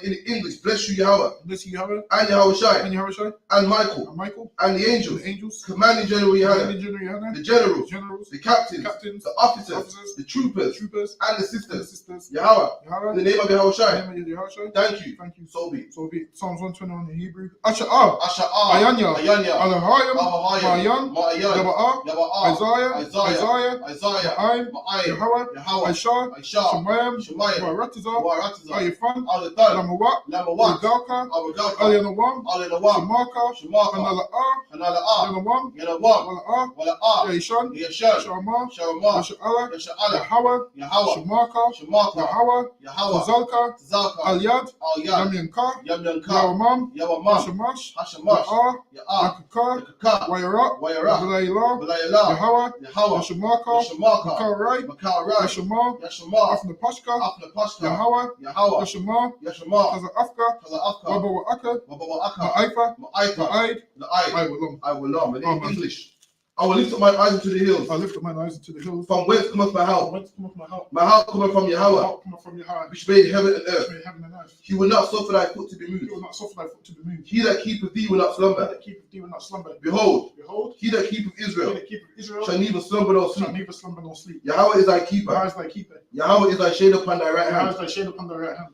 In English, bless you, Yahweh. Bless you, Yahweh. and Yahushai, and Yahushai, and Michael, and Michael, and the angels, commanding commanding general general Yohanan, Yohanan, the generals, the the captains, captains, the officers, the troopers, and the sisters. Yahweh, in the name of Yahushai, thank you. So be. So be it. Psalms 121 in Hebrew. Asha'ah, Ayanya, Ayanya, Alahayim, Ahayim, Ma'ayan, Ma'ayan, Yaba'ah, Isaiah, Isaiah, Ma'ayim, Ma'ayim, Yahweh, Aisha, Shemayim, Wa'aratazah, Waratazah, Ayifan, Al-Tan, Lamawat, Lamawat, Galka, Al-Galka, Alianawam, Al-Nawam, Shamaka, Shemaka, Anala'ah, Hanala'ah, Yanawam, Yanawam, Wala'ah, Wala'ah, Yashan, Yashan, Sharma, Sharamah, Yasha'ala, Yasha'ala, Yahweh, Yahweh, Shamaka, Shemaka, Yahweh, Yahweh, Tazalka, Tzalka, Al-Yad, Al-Yad, Yamyanka, Yamyanka, Yawamam, Yawamam, Hashamash, Hashamash, Ya'ah, Ya'ah, Yakaka, Wayara, Wayara, Balayla, Balayla, Yahweh, Yahweh, Yashamaka, Yashamaka, Makarai, Makarai, Yashama, Yashama, Afnapashka, Afnapashka, Yahweh, Yahweh, Yashama, Yashama, Kaza'afka, Kaza'afka, Wabawa'aka, Wabawa'aka, Ma'aifa, Ma'aifa, Ma'aid, La'aid, I will long. In English, I will lift up my eyes into the hills. I lift up mine eyes into the hills. From whence cometh my help? Whence cometh my help? My help cometh from My Yahweh, help cometh from Yahweh, which made heaven and which earth. made heaven and earth. He will not suffer thy foot to be He moved. will not suffer thy foot to be moved. He that keepeth thee will not He slumber. that keepeth thee will not slumber. Behold, Behold, he that keepeth he Israel that keepeth Israel shall neither slumber nor shall sleep. neither slumber nor sleep. Yahweh is thy Yahweh keeper. is thy keeper. Yahweh is thy shade upon thy right Yahweh hand. is thy shade upon thy right hand.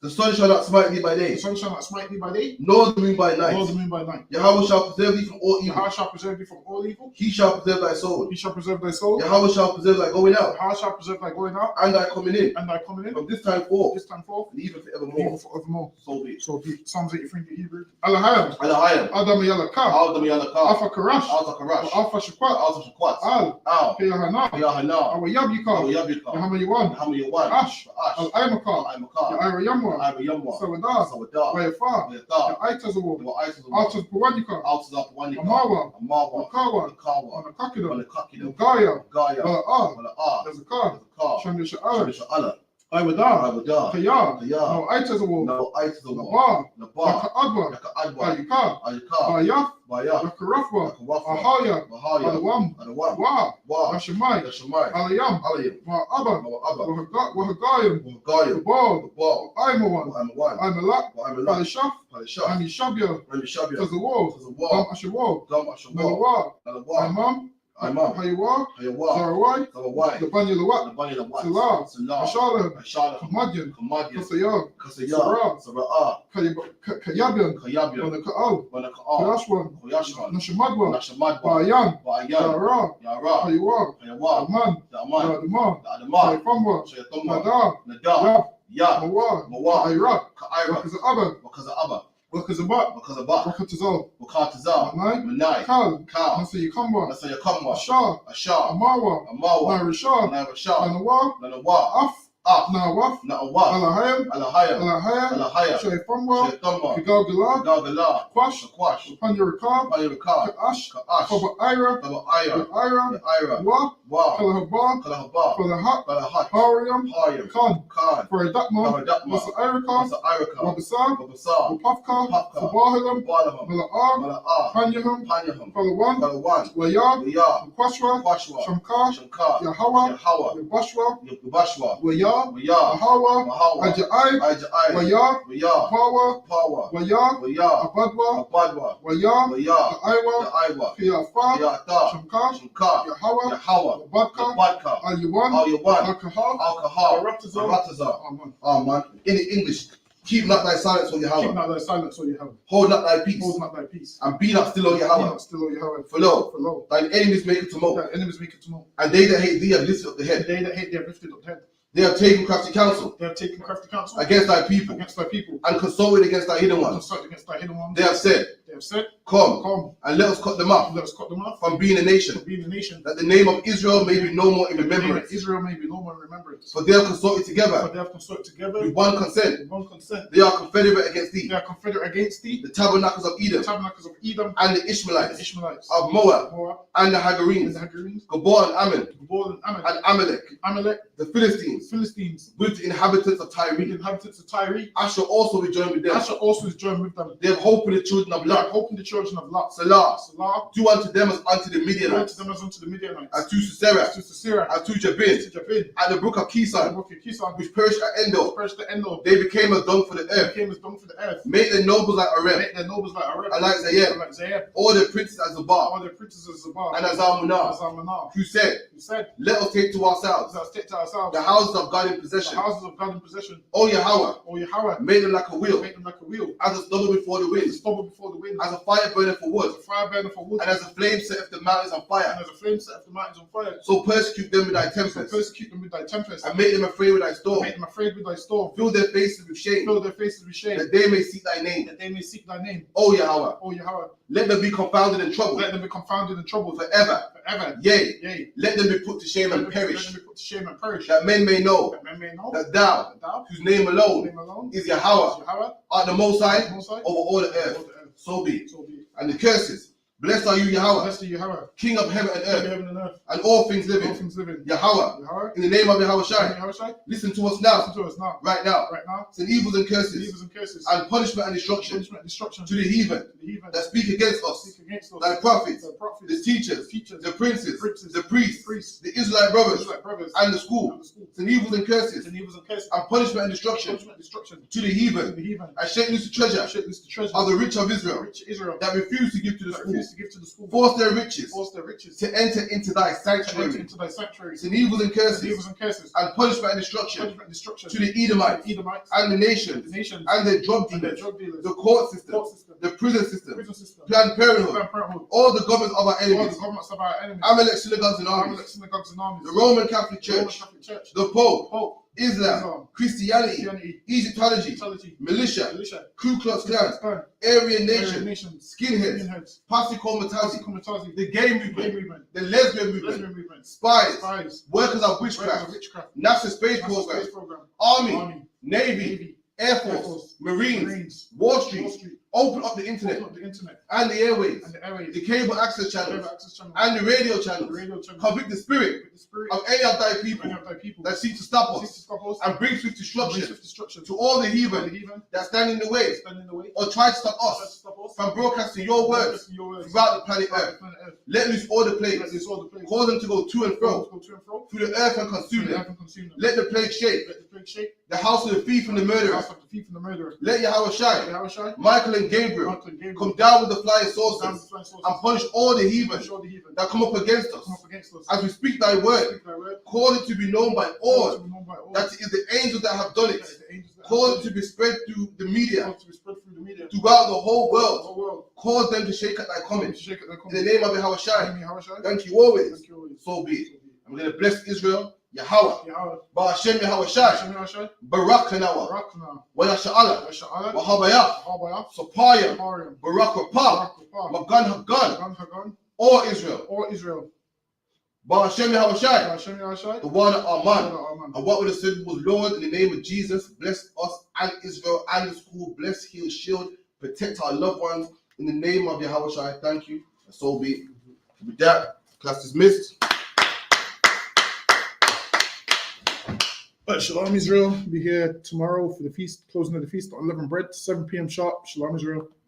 The sun shall not smite thee by The day, sun shall not smite thee by day, nor the moon by nor night. the moon by night. Yahweh shall preserve thee from all evil. Yahweh shall preserve thee from all evil. He shall preserve thy soul. He shall preserve thy soul. Yahweh shall preserve thy going out Yahweh shall preserve thy going out and thy coming in and thy coming in. from this time forth This time forth, and even even forevermore. forevermore. So be it. So be it. Psalms 83 in Hebrew. Alahayim, Alahayim, Adam Yalaka, Al Damiyalaka, Alpha Karash, Alta Karash, Alpha Shakwat, Alta Shakwat, Al, Al, Kiyahana, Yahana, Awa Yabika, Yabika, Yahamayawan, Hamayawan, Ash, Ash, Al Aimaka, Aimakar, Yaira Yamwa, Ibayamwa, Sawadah, Sawadah, Wayafa, Wayatha, Aitazawo, Altas Altas Pawadika, Apuanika, Amawa, Amawa, Kawa, Kawa, Anakakida, Malakakida, Gaya, Gaya, Mala'ah, Mala'ah, Yazakar, Zakar, Shamya Sha'ala, Sha'ala, Iwadah, Ibadah, Kaya, Kaya, no Aitazawo, no Aitazawa, Nabar, Nabar, Adwa, Yaka Adwa, Ayuka, Ayaka, Bayaf, Baya, Yakarafwa, Yakawafa, Ahaya, Mahaya, Adawam, Adawam, Wa, Wa, Yashamai, Yashamai, Alayam, Alayim, Ma'aba, Mawa'aba, Wahagayim, Gayam, Kabal, Bal, Aimawan, Amawan, Aimalak, Amalak, Palishaf, Palishah, Ani Shabya, Rami Shabia, Tazawal, Dam Tazawal, Ashawal, Dam Ashawal, Nalawa, Nalawa, Imam, Imam, Hayawa, Hayawa, Zarawai, Zawawai, Labanya Lawat, Nabani Lawat, Salah, Salah, Ashala, Ashala, Kamadyan, Kamadian, Kasayam, Kasaya, Sara'ah, Kayabyan, Kayabyan, Wanaka'al, Wanaka'ah, Kuyashwan, Koyashwan, Nashamadwa, Nashamadwa, Bayan, Ba'ayan, Yara, Yara, Hayawa, Hayawa, Aman, Da'aman, Yadama, Da'adama, Shayfamwa, Shayatumwa, Nada, Nada, Yaf, Ya, Mawa, Mawa, Iraq, Ka'ira, Wakaza'aba, Wakaza'aba, Wakazabat, Wakazaba, Wakatazal, Wakatazah, Manai, Manai, Kal, Kal, Nasayakamba, Nasayakamwa, Ashar, Ashar, Amawa, Amawa, Narishah, Narashah, Nanawa, Nanawa, Af, Af, Nawaf, Na'awaf, Alahayam, Alahayam, Alahaya, Alahaya, Shayfamwa, Shayatumwa, Kigalgala, Gagala, Kwash, Kwash, Panyarikab, Payurika, Ka'ash, Ka'ash, Faba Ira, Ira, Ira, Wa, Wa, Kalahaba, Kalahaba, Falahat, Balahat, Hariam, Hayam, Khan, Khan, Faradatma, Paradapma, Masa Irika, Masa Irika, Wabasar, Babasar, Wapafka, Papka, Fabahilam, Balaham, Mala'ah, Mala'ah, Panyaham, Panyaham, Falawan, Palawan, Wayab, Waya, Kwashwa, Kwashwa, Shamkar, Shankar, Yahawa, Yahawa, Yabashwa, Yabashwa, Waya, Waya, Mahawa, Mahawa, Aja'ai, Ajai, Waya, Waya, Pawa, Power, Waya, Waya, Abadwa, Abadwa, Waya, Waya, Aiwa, Yaiwa, Kiyafa, Yata, Shamkar, Shankar, Yahawa, Yahawa, Badka, Badka, Al-Yawan, Al-Yawan, Al-Kahar, Al-Kahar, Aratazar. Aratazar. Amen. Oh man, in the English, keep not thy silence on Keep Yahweh, not thy silence, O Yahweh. hold not thy peace, Hold not thy peace. and be not still on Be Yahweh. not still, O Yahweh. For lo, For lo, thine enemies make it to mock, thy enemies make it to know. and they that hate thee have lifted up the The head. day that hate thee have lifted up the head. They have taken crafty counsel They have taken crafty counsel against thy people, against thy people. and consulted against thy hidden And ones. consulted against thy hidden ones. They have said, They have said, Come, Come, and let us cut them off let us cut them off from being a from nation, being a nation. that the name of Israel may be no more in That the name of remembrance. Israel may be no more in remembrance. For they have consulted For together they have consulted together with one consent. with one consent. They are confederate against thee, They are confederate against thee, the tabernacles of the Edom, tabernacles of Edom, and the and the Ishmaelites, Ishmaelites, of Moab, Moab, and the and Hagarenes, the Hagarenes, Gabor and Ammon, Gabor and Ammon, and Amalek, Amalek, the Philistines, with the inhabitants of Tyre. I shall also be joined with them. They have hope in the children of Lot. Salah. Do unto them as unto the Midianites. As to Sisera. As to Jabin. And the brook of Kison, which perished at Endor. They became a dung for the earth. Make their nobles like Arem. And like Zayeb. All their princes as Zabar. And as Almunah. Who said, let us take to ourselves the houses of God in possession. O Yahweh, make them like a wheel. As a stubble before the wind. As a fire burning for wood. And as a flame setteth the mountains on fire. So persecute them with thy tempest. And make them afraid with thy storm. Fill their faces with shame. That they may seek thy name. O Yahweh, let them be confounded in trouble. Forever. Yea, let them be put to shame and perish. That men may know that thou, whose name alone is Yahweh, art the Most High over all the earth. So be. And the curses. Blessed are you, Yahweh, King of heaven and earth, and all things living. Yahweh, in the name of Yahweh Shai, listen to us now, right now. Send evils and curses, and punishment and destruction to the heathen that speak against us, thy prophets, the teachers, the princes, the priests, the Israelite brothers, and the school. Send evils and curses, and punishment and destruction to the heathen, and shake loose the treasure of the rich of Israel that refuse to give to the school. Force their riches to enter into thy sanctuary. Send evils and curses and punishment and destruction to the Edomites and the nations and their drug dealers, the court system, the prison system, Planned Parenthood, all the governments of our enemies, Amalek synagogues and armies, the Roman Catholic Church, the Pope, Islam, Christianity, Egyptology, militia, Ku Klux Klan, Aryan Nation, skinheads, Pasikomatasi, the gay movement, the lesbian movement, spies, workers of witchcraft, NASA space program, Army, Navy, Air Force, Marines, Wall Street, open up the internet and the airways, the cable access channels, and the radio channels. Convict the spirit of any of thy people that seek to stop us and bring swift destruction to all the heathen that stand in the way or try to stop us from broadcasting your words throughout the planet Earth. Let loose all the plagues, cause them to go to and fro through the earth and consume them. Let the plague shake the house of the thief and the murderer. Let Yahweh Shai, Michael and Gabriel come down with the flying saucers and punish all the heathen that come up against us. As we speak thy word, call it to be known by all that it is the angels that have done it. Call it to be spread through the media throughout the whole world. Cause them to shake at thy coming. In the name of Yahweh Shai, thank you always. So be it. I'm going to bless Israel. Yahweh, Ba'ashem Yahweh Shai, Barak Hanawa, Wa Yasha'ala, Wa Habayah, Sopaya, Barak Rapah, Magan Hagan, or Israel. Ba'ashem Yahweh Shai, the one Aman. And what would have said was, Lord, in the name of Jesus, bless us and Israel and the school, bless, heal, shield, protect our loved ones. In the name of Yahweh Shai, thank you. And so be it. With that, class dismissed. Shalom Israel. Be here tomorrow for the feast, closing of the feast on unleavened bread, 7 p.m. sharp. Shalom Israel.